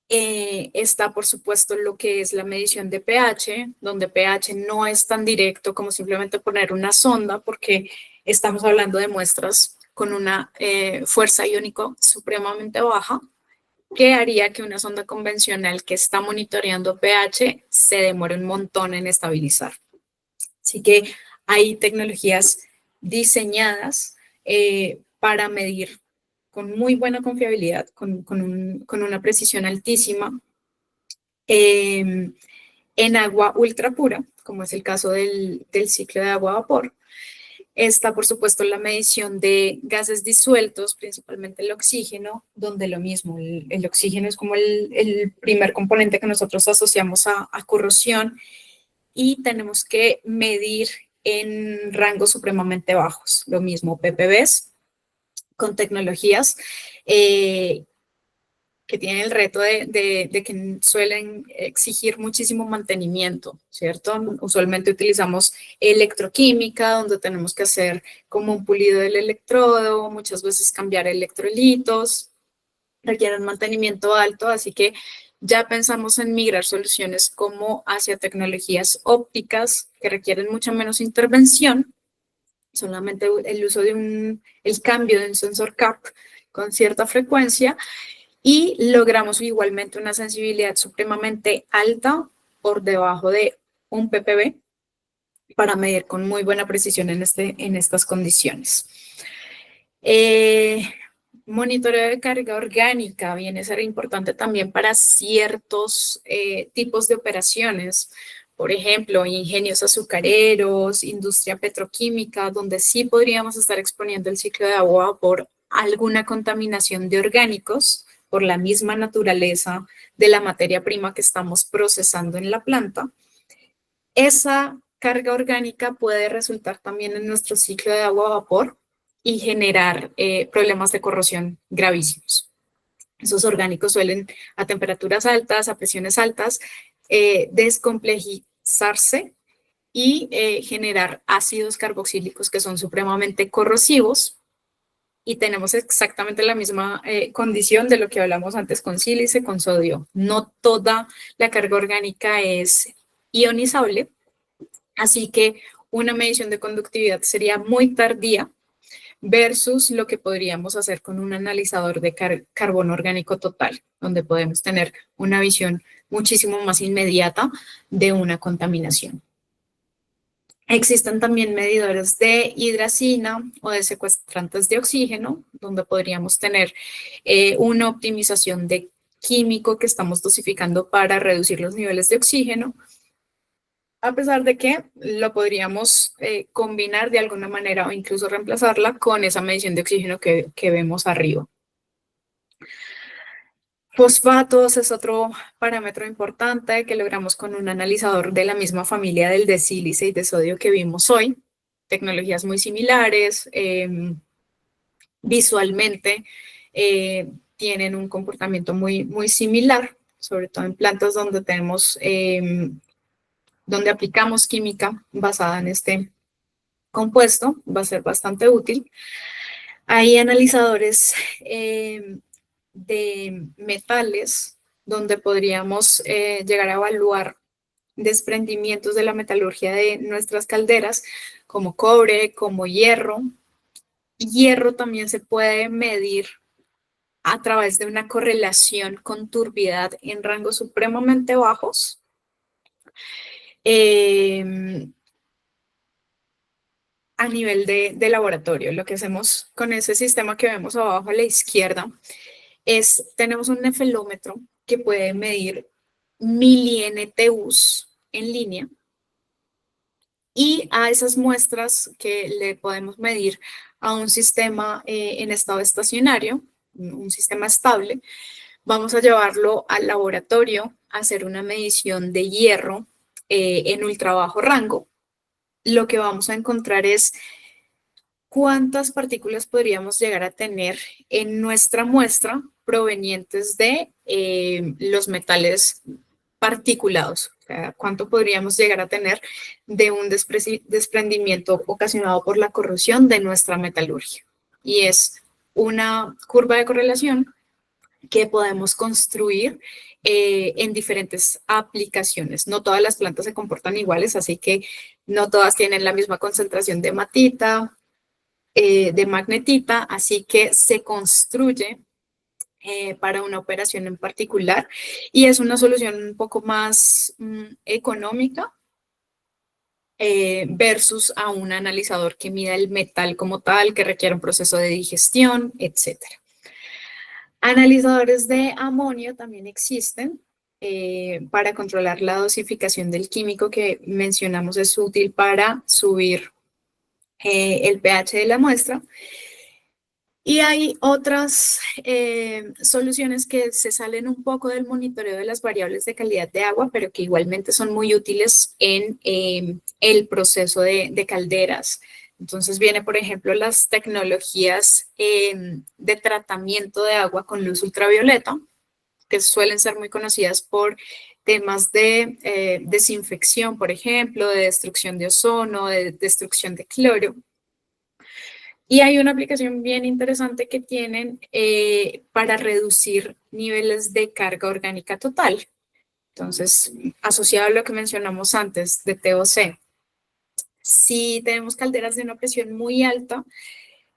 está, por supuesto, lo que es la medición de pH, donde pH no es tan directo como simplemente poner una sonda, porque estamos hablando de muestras con una fuerza iónica supremamente baja, que haría que una sonda convencional que está monitoreando pH se demore un montón en estabilizar. Así que hay tecnologías diseñadas para medir con muy buena confiabilidad, con una precisión altísima, en agua ultra pura, como es el caso del ciclo de agua-vapor. Está, por supuesto, la medición de gases disueltos, principalmente el oxígeno, donde lo mismo, el oxígeno es como el primer componente que nosotros asociamos a corrosión y tenemos que medir en rangos supremamente bajos. Lo mismo ppbs, con tecnologías que tienen el reto de que suelen exigir muchísimo mantenimiento, ¿cierto? Usualmente utilizamos electroquímica, donde tenemos que hacer como un pulido del electrodo, muchas veces cambiar electrolitos, requieren mantenimiento alto, así que ya pensamos en migrar soluciones como hacia tecnologías ópticas que requieren mucha menos intervención, solamente el uso de el cambio de un sensor CAP con cierta frecuencia y logramos igualmente una sensibilidad supremamente alta por debajo de 1 ppb para medir con muy buena precisión en estas condiciones. monitoreo de carga orgánica viene a ser importante también para ciertos tipos de operaciones. Por ejemplo, ingenios azucareros, industria petroquímica, donde sí podríamos estar exponiendo el ciclo de agua por alguna contaminación de orgánicos, por la misma naturaleza de la materia prima que estamos procesando en la planta. Esa carga orgánica puede resultar también en nuestro ciclo de agua-vapor y generar problemas de corrosión gravísimos. Esos orgánicos suelen, a temperaturas altas, a presiones altas, descomplejizarse y generar ácidos carboxílicos que son supremamente corrosivos. Y tenemos exactamente la misma condición de lo que hablamos antes con sílice, con sodio. No toda la carga orgánica es ionizable, así que una medición de conductividad sería muy tardía versus lo que podríamos hacer con un analizador de carbono orgánico total, donde podemos tener una visión muchísimo más inmediata de una contaminación. Existen también medidores de hidracina o de secuestrantes de oxígeno, donde podríamos tener una optimización de químico que estamos dosificando para reducir los niveles de oxígeno, a pesar de que lo podríamos combinar de alguna manera o incluso reemplazarla con esa medición de oxígeno que vemos arriba. Fosfatos es otro parámetro importante que logramos con un analizador de la misma familia del de sílice y de sodio que vimos hoy. Tecnologías muy similares, visualmente tienen un comportamiento muy similar, sobre todo en plantas donde tenemos, donde aplicamos química basada en este compuesto, va a ser bastante útil. Hay analizadores de metales donde podríamos llegar a evaluar desprendimientos de la metalurgia de nuestras calderas, como cobre, como hierro. Hierro también se puede medir a través de una correlación con turbidez en rangos supremamente bajos. A nivel de laboratorio, lo que hacemos con ese sistema que vemos abajo a la izquierda es, tenemos un nefelómetro que puede medir mili-NTUs en línea y a esas muestras que le podemos medir a un sistema en estado estacionario, un sistema estable, vamos a llevarlo al laboratorio a hacer una medición de hierro en ultra bajo rango. Lo que vamos a encontrar es cuántas partículas podríamos llegar a tener en nuestra muestra provenientes de los metales particulados. O sea, cuánto podríamos llegar a tener de un desprendimiento ocasionado por la corrosión de nuestra metalurgia. Y es una curva de correlación que podemos construir en diferentes aplicaciones. No todas las plantas se comportan iguales, así que no todas tienen la misma concentración de hematita, de magnetita, así que se construye para una operación en particular y es una solución un poco más económica versus a un analizador que mida el metal como tal, que requiere un proceso de digestión, etcétera. Analizadores de amonio también existen para controlar la dosificación del químico que mencionamos es útil para subir el pH de la muestra. Y hay otras soluciones que se salen un poco del monitoreo de las variables de calidad de agua, pero que igualmente son muy útiles en el proceso de calderas. Entonces viene, por ejemplo, las tecnologías de tratamiento de agua con luz ultravioleta, que suelen ser muy conocidas por temas de desinfección, por ejemplo, de destrucción de ozono, de destrucción de cloro. Y hay una aplicación bien interesante que tienen para reducir niveles de carga orgánica total. Entonces, asociado a lo que mencionamos antes de TOC, si tenemos calderas de una presión muy alta,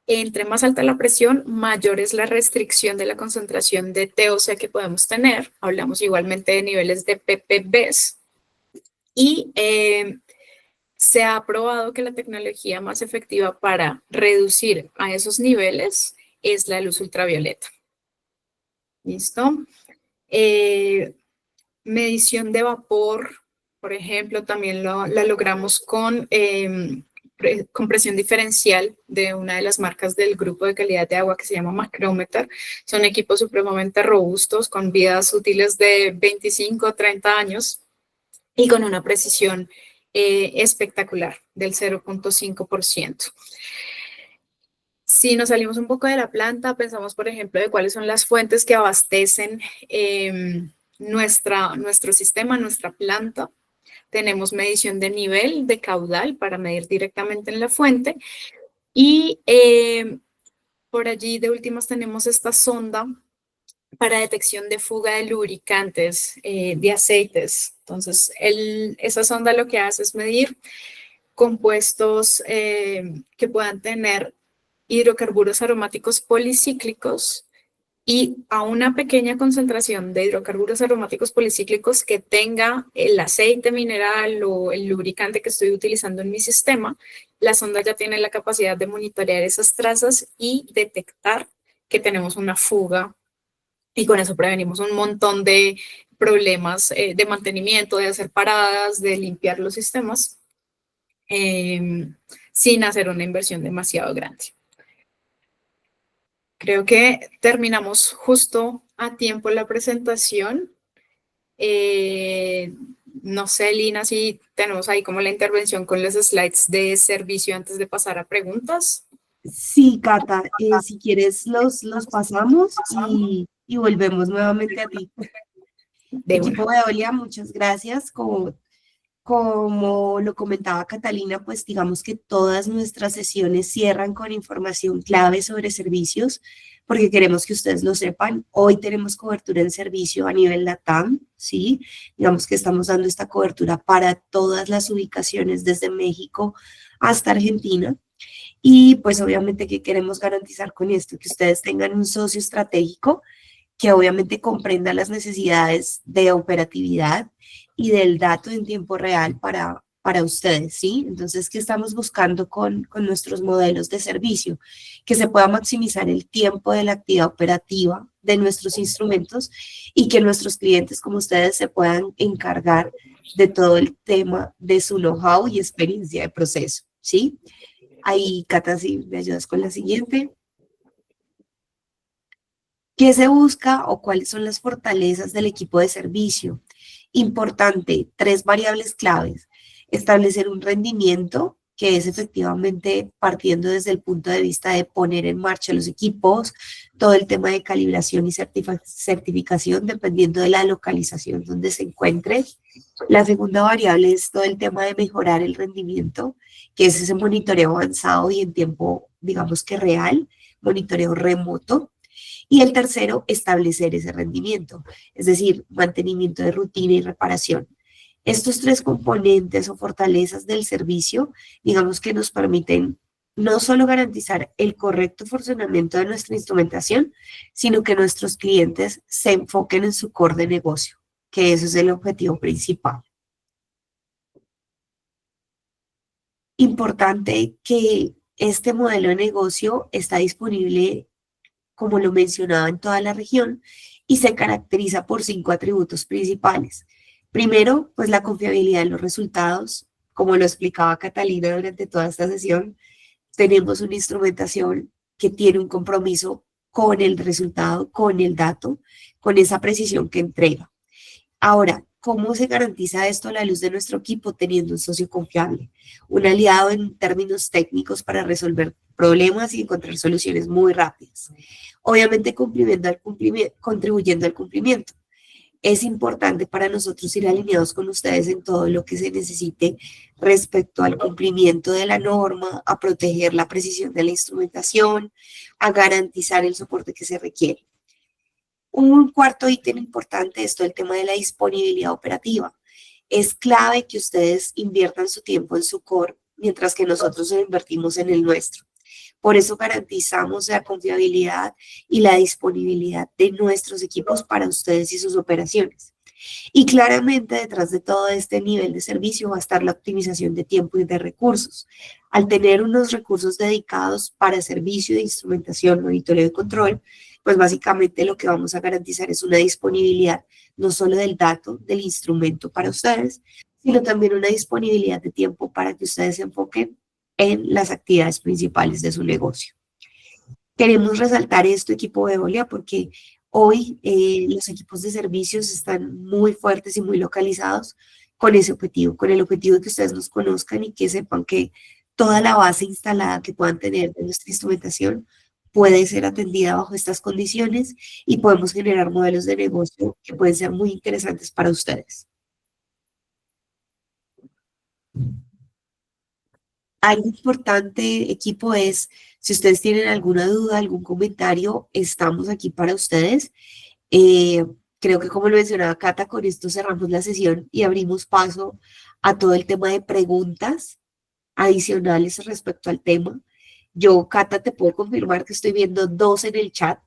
entre más alta la presión, mayor es la restricción de la concentración de TOC que podemos tener. Hablamos igualmente de niveles de ppbs. Y se ha probado que la tecnología más efectiva para reducir a esos niveles es la luz ultravioleta. ¿Listo? Medición de vapor, por ejemplo, también la logramos con presión diferencial de una de las marcas del grupo de calidad de agua que se llama Macrometer. Son equipos supremamente robustos con vidas útiles de 25 a 30 años y con una precisión espectacular del 0.5%. Si nos salimos un poco de la planta, pensamos, por ejemplo, de cuáles son las fuentes que abastecen nuestro sistema, nuestra planta. Tenemos medición de nivel, de caudal, para medir directamente en la fuente. Y por allí, de últimas, tenemos esta sonda para detección de fuga de lubricantes, de aceites. Entonces, esa sonda lo que hace es medir compuestos que puedan tener hidrocarburos aromáticos policíclicos y a una pequeña concentración de hidrocarburos aromáticos policíclicos que tenga el aceite mineral o el lubricante que estoy utilizando en mi sistema, la sonda ya tiene la capacidad de monitorear esas trazas y detectar que tenemos una fuga, y con eso prevenimos un montón de problemas de mantenimiento, de hacer paradas, de limpiar los sistemas, sin hacer una inversión demasiado grande. Creo que terminamos justo a tiempo la presentación. No sé, Lina, si tenemos ahí como la intervención con los slides de servicio antes de pasar a preguntas. Sí, Cata, si quieres los pasamos y volvemos nuevamente a ti. Equipo Veolia, muchas gracias. Como lo comentaba Catalina, pues digamos que todas nuestras sesiones cierran con información clave sobre servicios, porque queremos que ustedes lo sepan. Hoy tenemos cobertura en servicio a nivel LATAM, ¿sí? Digamos que estamos dando esta cobertura para todas las ubicaciones desde México hasta Argentina. Y pues obviamente que queremos garantizar con esto que ustedes tengan un socio estratégico que obviamente comprenda las necesidades de operatividad y del dato en tiempo real para ustedes, ¿sí? Entonces, ¿qué estamos buscando con nuestros modelos de servicio? Que se pueda maximizar el tiempo de la actividad operativa de nuestros instrumentos y que nuestros clientes como ustedes se puedan encargar de todo el tema de su know-how y experiencia de proceso, ¿sí? Ahí, Cata, si me ayudas con la siguiente. ¿Qué se busca o cuáles son las fortalezas del equipo de servicio? Importante, 3 variables claves. Establecer un rendimiento, que es efectivamente partiendo desde el punto de vista de poner en marcha los equipos, todo el tema de calibración y certificación dependiendo de la localización donde se encuentre. La segunda variable es todo el tema de mejorar el rendimiento, que es ese monitoreo avanzado y en tiempo, digamos que real, monitoreo remoto. Y el tercero, establecer ese rendimiento, es decir, mantenimiento de rutina y reparación. Estos 3 componentes o fortalezas del servicio, digamos que nos permiten no solo garantizar el correcto funcionamiento de nuestra instrumentación, sino que nuestros clientes se enfoquen en su core de negocio, que ese es el objetivo principal. Importante que este modelo de negocio está disponible, como lo mencionaba, en toda la región y se caracteriza por 5 atributos principales. Primero, pues la confiabilidad en los resultados. Como lo explicaba Catalina durante toda esta sesión, tenemos una instrumentación que tiene un compromiso con el resultado, con el dato, con esa precisión que entrega. Ahora, ¿cómo se garantiza esto a la luz de nuestro equipo teniendo un socio confiable? Un aliado en términos técnicos para resolver problemas y encontrar soluciones muy rápidas. Obviamente contribuyendo al cumplimiento. Es importante para nosotros ir alineados con ustedes en todo lo que se necesite respecto al cumplimiento de la norma, a proteger la precisión de la instrumentación, a garantizar el soporte que se requiere. Un cuarto ítem importante es todo el tema de la disponibilidad operativa. Es clave que ustedes inviertan su tiempo en su core, mientras que nosotros lo invertimos en el nuestro. Por eso garantizamos la confiabilidad y la disponibilidad de nuestros equipos para ustedes y sus operaciones. Y claramente detrás de todo este nivel de servicio va a estar la optimización de tiempo y de recursos. Al tener unos recursos dedicados para servicio de instrumentación, monitoreo y control, pues básicamente lo que vamos a garantizar es una disponibilidad no solo del dato, del instrumento para ustedes, sino también una disponibilidad de tiempo para que ustedes se enfoquen en las actividades principales de su negocio. Queremos resaltar esto, equipo Veolia, porque hoy los equipos de servicios están muy fuertes y muy localizados con ese objetivo, con el objetivo de que ustedes nos conozcan y que sepan que toda la base instalada que puedan tener de nuestra instrumentación puede ser atendida bajo estas condiciones y podemos generar modelos de negocio que pueden ser muy interesantes para ustedes. Algo importante, equipo, es si ustedes tienen alguna duda, algún comentario, estamos aquí para ustedes. Eh, Creo que como lo mencionaba Cata, con esto cerramos la sesión y abrimos paso a todo el tema de preguntas adicionales respecto al tema. Yo, Cata, te puedo confirmar que estoy viendo 2 en el chat,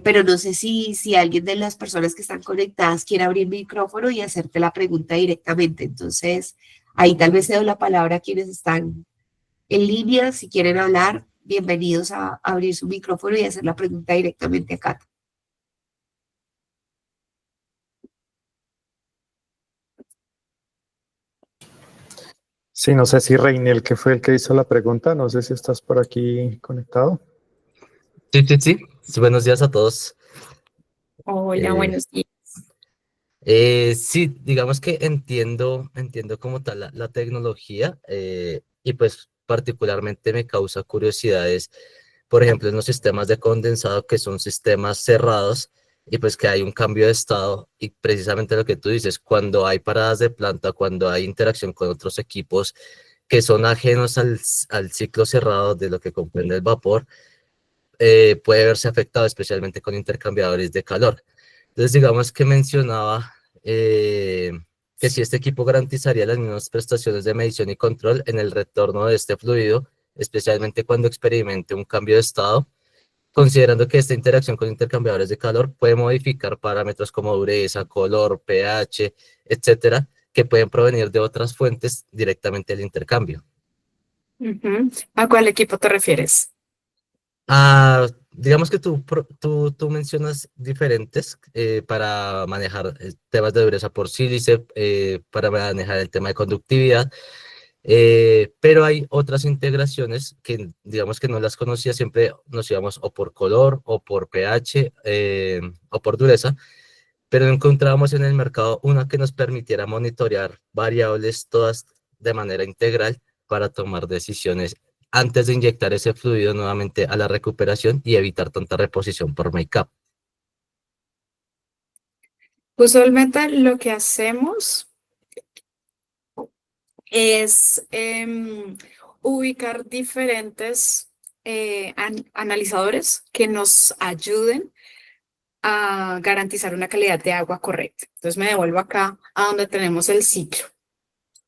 pero no sé si alguien de las personas que están conectadas quiere abrir el micrófono y hacerte la pregunta directamente. Entonces, ahí tal vez cedo la palabra a quienes están en línea. Si quieren hablar, bienvenidos a abrir su micrófono y hacer la pregunta directamente a Cata. Sí, no sé si Reiniel, que fue el que hizo la pregunta, no sé si estás por aquí conectado. Sí, sí, sí. Sí, buenos días a todos. Hola, Eh, buenos días. sí, digamos que entiendo como tal la tecnología y pues particularmente me causa curiosidades, por ejemplo, en los sistemas de condensado que son sistemas cerrados y pues que hay un cambio de estado y precisamente lo que tú dices, cuando hay paradas de planta, cuando hay interacción con otros equipos que son ajenos al ciclo cerrado de lo que comprende el vapor, puede verse afectado especialmente con intercambiadores de calor. Entonces, digamos que mencionaba que si este equipo garantizaría las mismas prestaciones de medición y control en el retorno de este fluido, especialmente cuando experimente un cambio de estado, considerando que esta interacción con intercambiadores de calor puede modificar parámetros como dureza, color, pH, etcétera, que pueden provenir de otras fuentes directamente del intercambio. Ujú. ¿A cuál equipo te refieres? Digamos que tú mencionas diferentes para manejar temas de dureza por sílice, para manejar el tema de conductividad, pero hay otras integraciones que digamos que no las conocía, siempre nos íbamos o por color o por pH o por dureza, pero encontrábamos en el mercado una que nos permitiera monitorear variables todas de manera integral para tomar decisiones antes de inyectar ese fluido nuevamente a la recuperación y evitar tanta reposición por make-up. Usualmente lo que hacemos es ubicar diferentes analizadores que nos ayuden a garantizar una calidad de agua correcta. Entonces me devuelvo acá a donde tenemos el ciclo.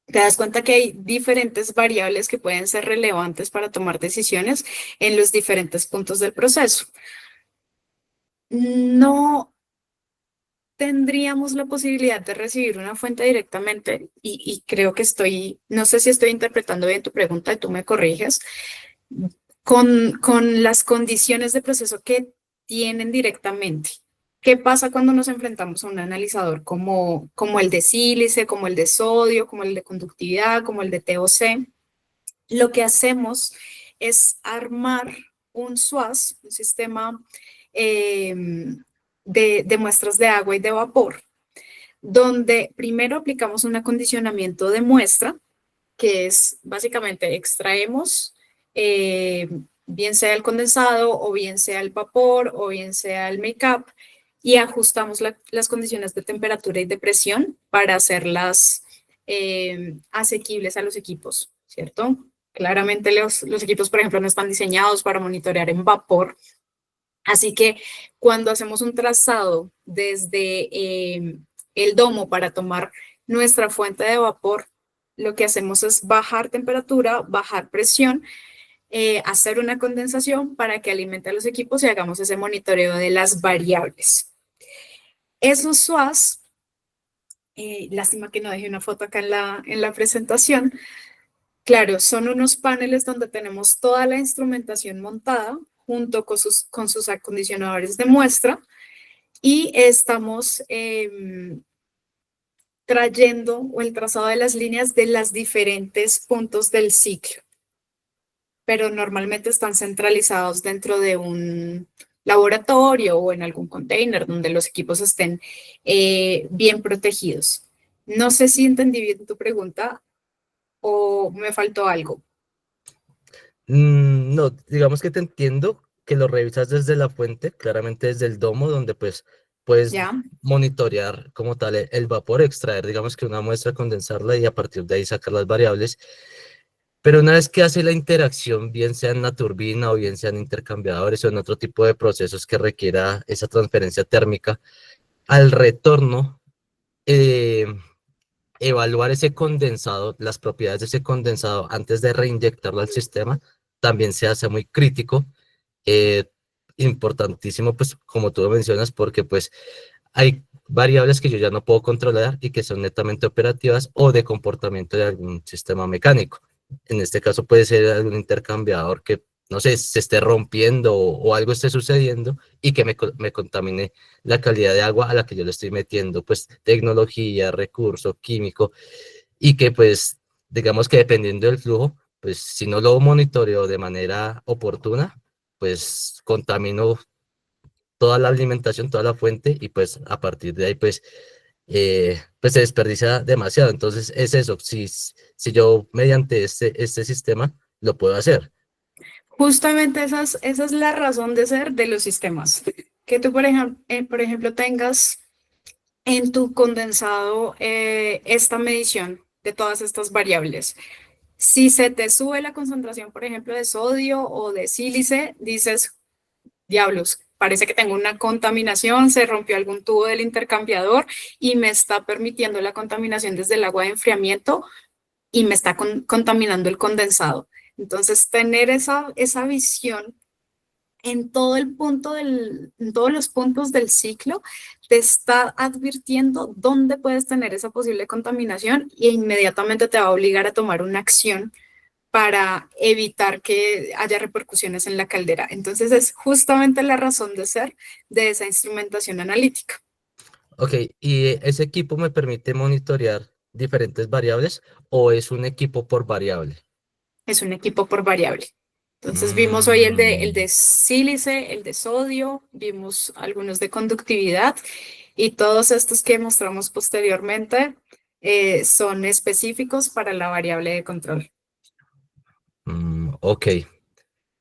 Te das cuenta que hay diferentes variables que pueden ser relevantes para tomar decisiones en los diferentes puntos del proceso. No tendríamos la posibilidad de recibir una fuente directamente y creo que no sé si estoy interpretando bien tu pregunta y tú me corriges, con las condiciones de proceso que tienen directamente. ¿Qué pasa cuando nos enfrentamos a un analizador como el de sílice, como el de sodio, como el de conductividad, como el de TOC? Lo que hacemos es armar un SWAS, un sistema de muestras de agua y de vapor, donde primero aplicamos un acondicionamiento de muestra, que es básicamente extraemos bien sea el condensado o bien sea el vapor o bien sea el make-up y ajustamos las condiciones de temperatura y de presión para hacerlas asequibles a los equipos, ¿cierto? Claramente los equipos, por ejemplo, no están diseñados para monitorear en vapor. Así que cuando hacemos un trazado desde el domo para tomar nuestra fuente de vapor, lo que hacemos es bajar temperatura, bajar presión, hacer una condensación para que alimente a los equipos y hagamos ese monitoreo de las variables. Esos SWAS Lástima que no dejé una foto acá en la presentación. Claro, son unos paneles donde tenemos toda la instrumentación montada junto con sus acondicionadores de muestra y estamos trayendo o el trazado de las líneas de los diferentes puntos del ciclo, pero normalmente están centralizados dentro de un laboratorio o en algún container donde los equipos estén bien protegidos. No sé si entendí bien tu pregunta o me faltó algo. No, digamos que te entiendo que lo revisas desde la fuente, claramente desde el domo, donde pues puedes ¿Ya? monitorear como tal el vapor, extraer, digamos que una muestra, condensarla y a partir de ahí sacar las variables. Pero una vez que hace la interacción, bien sea en la turbina o bien sean intercambiadores o en otro tipo de procesos que requiera esa transferencia térmica, al retorno, eh, evaluar ese condensado, las propiedades de ese condensado antes de reinyectarlo al sistema, también se hace muy crítico, eh, importantísimo, pues como tú lo mencionas, porque pues hay variables que yo ya no puedo controlar y que son netamente operativas o de comportamiento de algún sistema mecánico. En este caso puede ser algún intercambiador que, no sé, se esté rompiendo o algo esté sucediendo y que me contamine la calidad de agua a la que yo le estoy metiendo, pues tecnología, recurso, químico, y que pues digamos que dependiendo del flujo, pues si no lo monitoreo de manera oportuna, pues contamino toda la alimentación, toda la fuente y pues a partir de ahí pues se desperdicia demasiado. Entonces es eso, si yo mediante este sistema lo puedo hacer. Justamente esa es la razón de ser de los sistemas. Que tú, por ejemplo, tengas en tu condensado esta medición de todas estas variables. Si se te sube la concentración, por ejemplo, de sodio o de sílice, dices, diablos, parece que tengo una contaminación, se rompió algún tubo del intercambiador y me está permitiendo la contaminación desde el agua de enfriamiento y me está contaminando el condensado. Entonces, tener esa visión en todo el punto en todos los puntos del ciclo, te está advirtiendo dónde puedes tener esa posible contaminación e inmediatamente te va a obligar a tomar una acción para evitar que haya repercusiones en la caldera. Entonces es justamente la razón de ser de esa instrumentación analítica. Ok, ¿y ese equipo me permite monitorear diferentes variables o es un equipo por variable? Es un equipo por variable. Entonces vimos hoy el Mm, de sílice, el de sodio, vimos algunos de conductividad y todos estos que mostramos posteriormente son específicos para la variable de control. ok,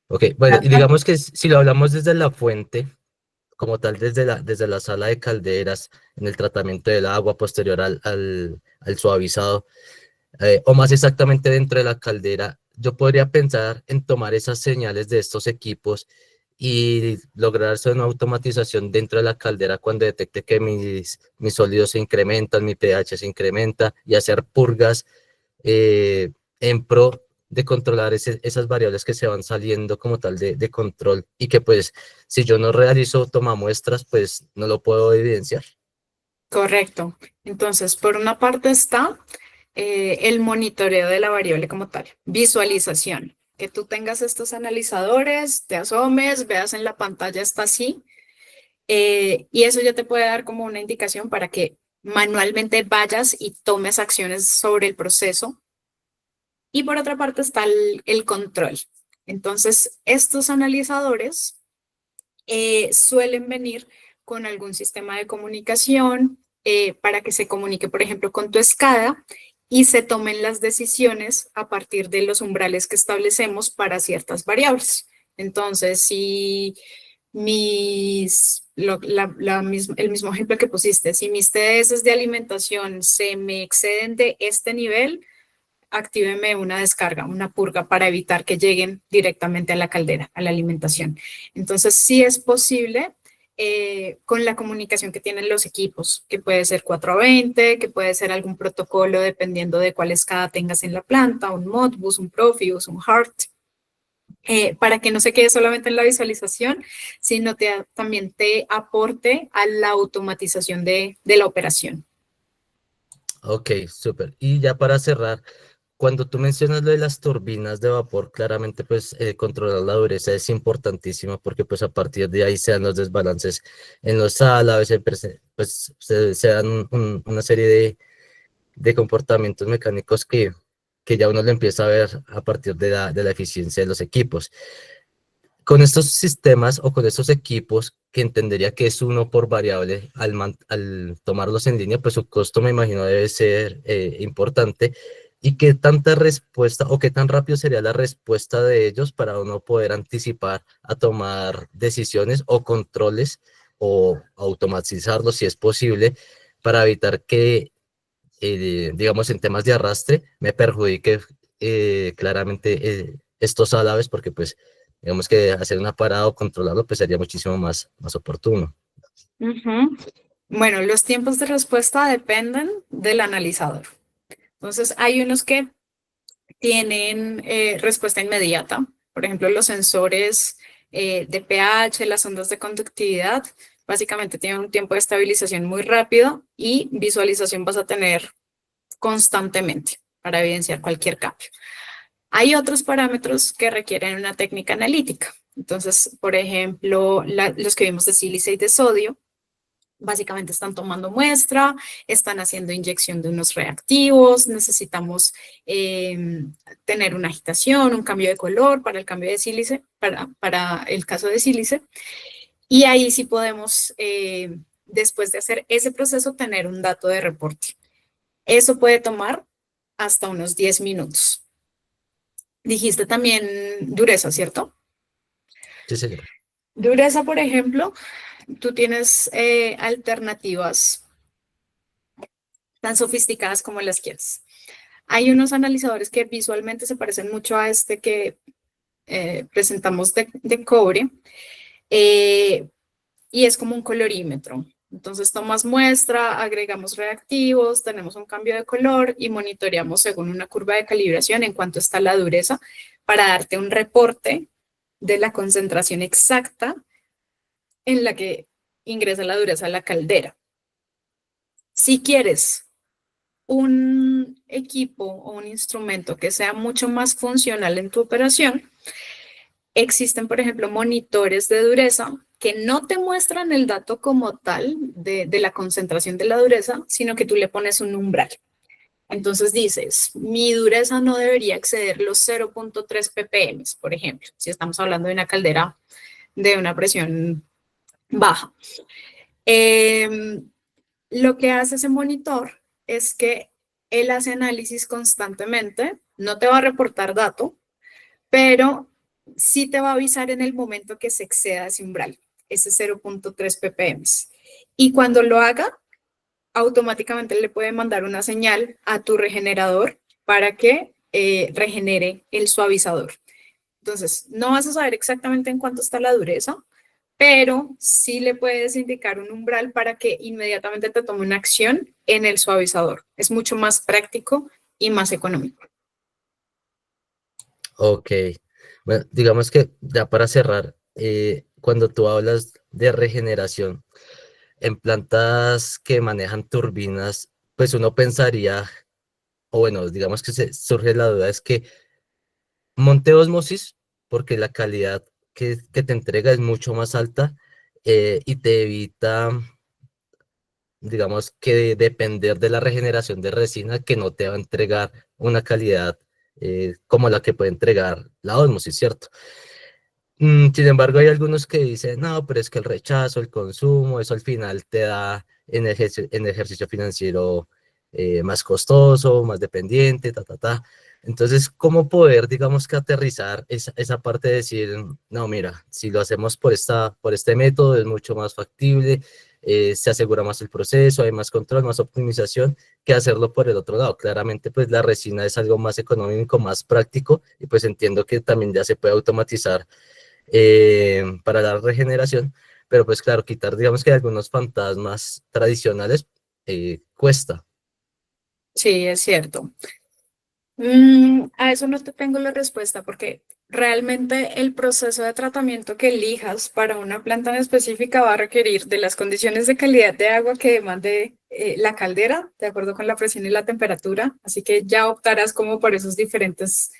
ok. Bueno, y digamos que si lo hablamos desde la fuente, como tal desde la sala de calderas, en el tratamiento del agua posterior al suavizado, o más exactamente dentro de la caldera, yo podría pensar en tomar esas señales de estos equipos y lograr hacer una automatización dentro de la caldera cuando detecte que mis sólidos se incrementan, mi pH se incrementa y hacer purgas en pro de controlar esas variables que se van saliendo como tal de control y que pues si yo no realizo toma muestras pues no lo puedo evidenciar. Correcto. Entonces, por una parte está el monitoreo de la variable como tal, visualización, que tú tengas estos analizadores, te asomes, veas en la pantalla está así, y eso ya te puede dar como una indicación para que manualmente vayas y tomes acciones sobre el proceso. Y por otra parte está el control. Entonces, estos analizadores suelen venir con algún sistema de comunicación para que se comunique, por ejemplo, con tu SCADA y se tomen las decisiones a partir de los umbrales que establecemos para ciertas variables. Entonces, si el mismo ejemplo que pusiste, si mis TDS de alimentación se me exceden de este nivel, actíveme una descarga, una purga para evitar que lleguen directamente a la caldera, a la alimentación. Entonces, sí es posible con la comunicación que tienen los equipos, que puede ser 420, que puede ser algún protocolo dependiendo de cuál escala tengas en la planta, un Modbus, un Profibus, un HART, para que no se quede solamente en la visualización, sino también te aporte a la automatización de la operación. Ok, súper. Y ya para cerrar, cuando tú mencionas lo de las turbinas de vapor, claramente pues controlar la dureza es importantísimo porque pues a partir de ahí se dan los desbalances en los álabes, pues se dan una serie de comportamientos mecánicos que ya uno lo empieza a ver a partir de la eficiencia de los equipos. Con estos sistemas o con estos equipos, que entendería que es uno por variable, al tomarlos en línea, pues su costo me imagino debe ser importante. ¿Y qué tanta respuesta o qué tan rápido sería la respuesta de ellos para uno poder anticipar a tomar decisiones o controles o automatizarlos si es posible para evitar que, digamos, en temas de arrastre me perjudique claramente estos álabes porque pues digamos que hacer una parada o controlarlo pues sería muchísimo más oportuno. Ujú. Bueno, los tiempos de respuesta dependen del analizador. Entonces, hay unos que tienen respuesta inmediata. Por ejemplo, los sensores de pH, las ondas de conductividad, básicamente tienen un tiempo de estabilización muy rápido y visualización vas a tener constantemente para evidenciar cualquier cambio. Hay otros parámetros que requieren una técnica analítica. Entonces, por ejemplo, los que vimos de sílice y de sodio, básicamente están tomando muestra, están haciendo inyección de unos reactivos, necesitamos tener una agitación, un cambio de color para el cambio de sílice, para el caso de sílice, y ahí sí podemos, después de hacer ese proceso, tener un dato de reporte. Eso puede tomar hasta unos 10 minutos. Dijiste también dureza, ¿cierto? Sí, señora. Dureza, por ejemplo, tú tienes alternativas tan sofisticadas como las quieras. Hay unos analizadores que visualmente se parecen mucho a este que presentamos de cobre y es como un colorímetro. Entonces tomas muestra, agregamos reactivos, tenemos un cambio de color y monitoreamos según una curva de calibración en cuanto está la dureza para darte un reporte de la concentración exacta en la que ingresa la dureza a la caldera. Si quieres un equipo o un instrumento que sea mucho más funcional en tu operación, existen, por ejemplo, monitores de dureza que no te muestran el dato como tal de la concentración de la dureza, sino que tú le pones un umbral. Entonces dices, mi dureza no debería exceder los 0.3 ppm, por ejemplo, si estamos hablando de una caldera de una presión baja. Lo que hace ese monitor es que él hace análisis constantemente, no te va a reportar dato, pero sí te va a avisar en el momento que se exceda ese umbral, ese 0.3 ppm. Y cuando lo haga, automáticamente le puede mandar una señal a tu regenerador para que regenere el suavizador. Entonces, no vas a saber exactamente en cuánto está la dureza, pero sí le puedes indicar un umbral para que inmediatamente te tome una acción en el suavizador. Es mucho más práctico y más económico. Ok. Bueno, digamos que ya para cerrar, cuando tú hablas de regeneración en plantas que manejan turbinas, pues uno pensaría, o bueno, digamos que surge la duda, es que monte ósmosis, porque la calidad que te entrega es mucho más alta y te evita, digamos, que depender de la regeneración de resina que no te va a entregar una calidad como la que puede entregar la ósmosis, ¿cierto? Sin embargo, hay algunos que dicen, no, pero es que el rechazo, el consumo, eso al final te da en ejercicio financiero más costoso, más dependiente, ta, ta, ta. Entonces, ¿cómo poder, digamos, que aterrizar esa parte de decir, no, mira, si lo hacemos por este método es mucho más factible, se asegura más el proceso, hay más control, más optimización, que hacerlo por el otro lado? Claramente, pues la resina es algo más económico, más práctico, y pues entiendo que también ya se puede automatizar para la regeneración, pero pues claro, quitar digamos que algunos fantasmas tradicionales cuesta. Sí, es cierto. A eso no te tengo la respuesta porque realmente el proceso de tratamiento que elijas para una planta en específica va a requerir de las condiciones de calidad de agua que demande la caldera, de acuerdo con la presión y la temperatura, así que ya optarás como por esos diferentes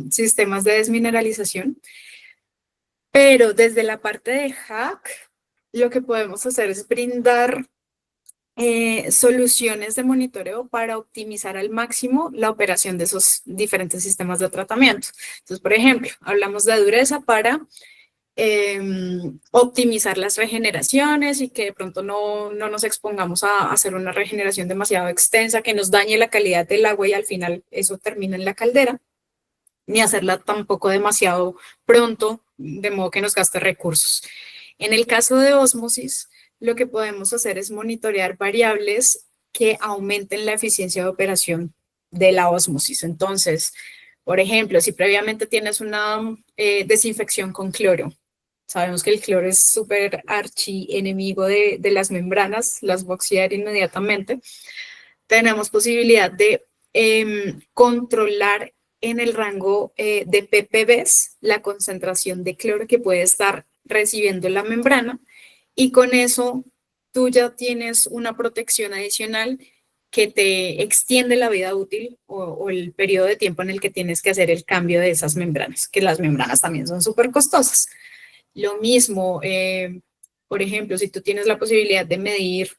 sistemas de desmineralización. Pero desde la parte de hack, lo que podemos hacer es brindar soluciones de monitoreo para optimizar al máximo la operación de esos diferentes sistemas de tratamiento. Entonces, por ejemplo, hablamos de dureza para optimizar las regeneraciones y que de pronto no nos expongamos a hacer una regeneración demasiado extensa que nos dañe la calidad del agua y al final eso termina en la caldera, ni hacerla tampoco demasiado pronto, de modo que nos gaste recursos. En el caso de ósmosis, lo que podemos hacer es monitorear variables que aumenten la eficiencia de operación de la ósmosis. Entonces, por ejemplo, si previamente tienes una desinfección con cloro, sabemos que el cloro es súper archienemigo de las membranas, las va a oxidar inmediatamente. Tenemos posibilidad de controlar en el rango de ppbs la concentración de cloro que puede estar recibiendo la membrana, y con eso tú ya tienes una protección adicional que te extiende la vida útil o el periodo de tiempo en el que tienes que hacer el cambio de esas membranas, que las membranas también son súper costosas. Lo mismo, por ejemplo, si tú tienes la posibilidad de medir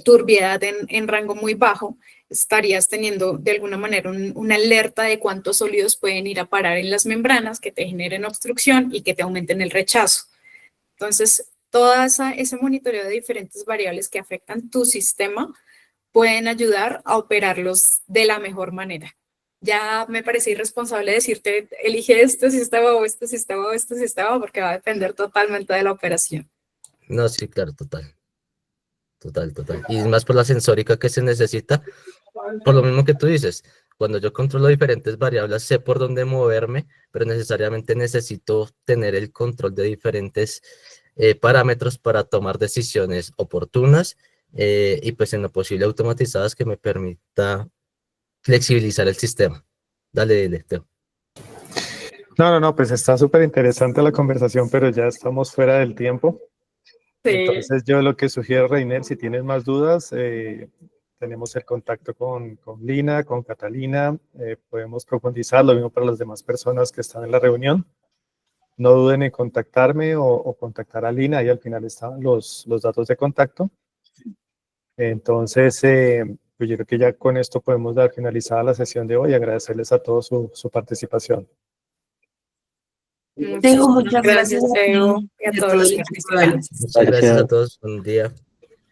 turbiedad en rango muy bajo, estarías teniendo de alguna manera una alerta de cuántos sólidos pueden ir a parar en las membranas que te generen obstrucción y que te aumenten el rechazo. Entonces, ese monitoreo de diferentes variables que afectan tu sistema pueden ayudar a operarlos de la mejor manera. Ya me parece irresponsable decirte, elige este sistema o este sistema o este sistema, porque va a depender totalmente de la operación. No, sí, claro, total. Y más por la sensórica que se necesita, por lo mismo que tú dices, cuando yo controlo diferentes variables, sé por dónde moverme, pero necesariamente necesito tener el control de diferentes parámetros para tomar decisiones oportunas y pues en lo posible automatizadas que me permita flexibilizar el sistema. Dale, Teo. No, pues está súper interesante la conversación, pero ya estamos fuera del tiempo. Sí. Entonces yo lo que sugiero, Reiner, si tienes más dudas, tenemos el contacto con Lina, con Catalina, podemos profundizar, lo mismo para las demás personas que están en la reunión. No duden en contactarme o contactar a Lina, ahí al final están los datos de contacto. Entonces, pues yo creo que ya con esto podemos dar finalizada la sesión de hoy y agradecerles a todos su participación. Teo, muchas Gracias, gracias. Teo, y a todos los participantes. Muchas gracias a todos. Buen día.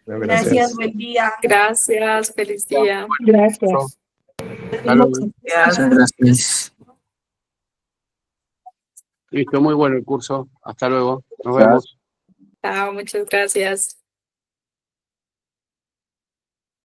Gracias, buen día. Gracias, feliz día. Gracias. Muchas gracias. Listo, muy bueno el curso. Hasta luego. Nos vemos. Chao, muchas gracias.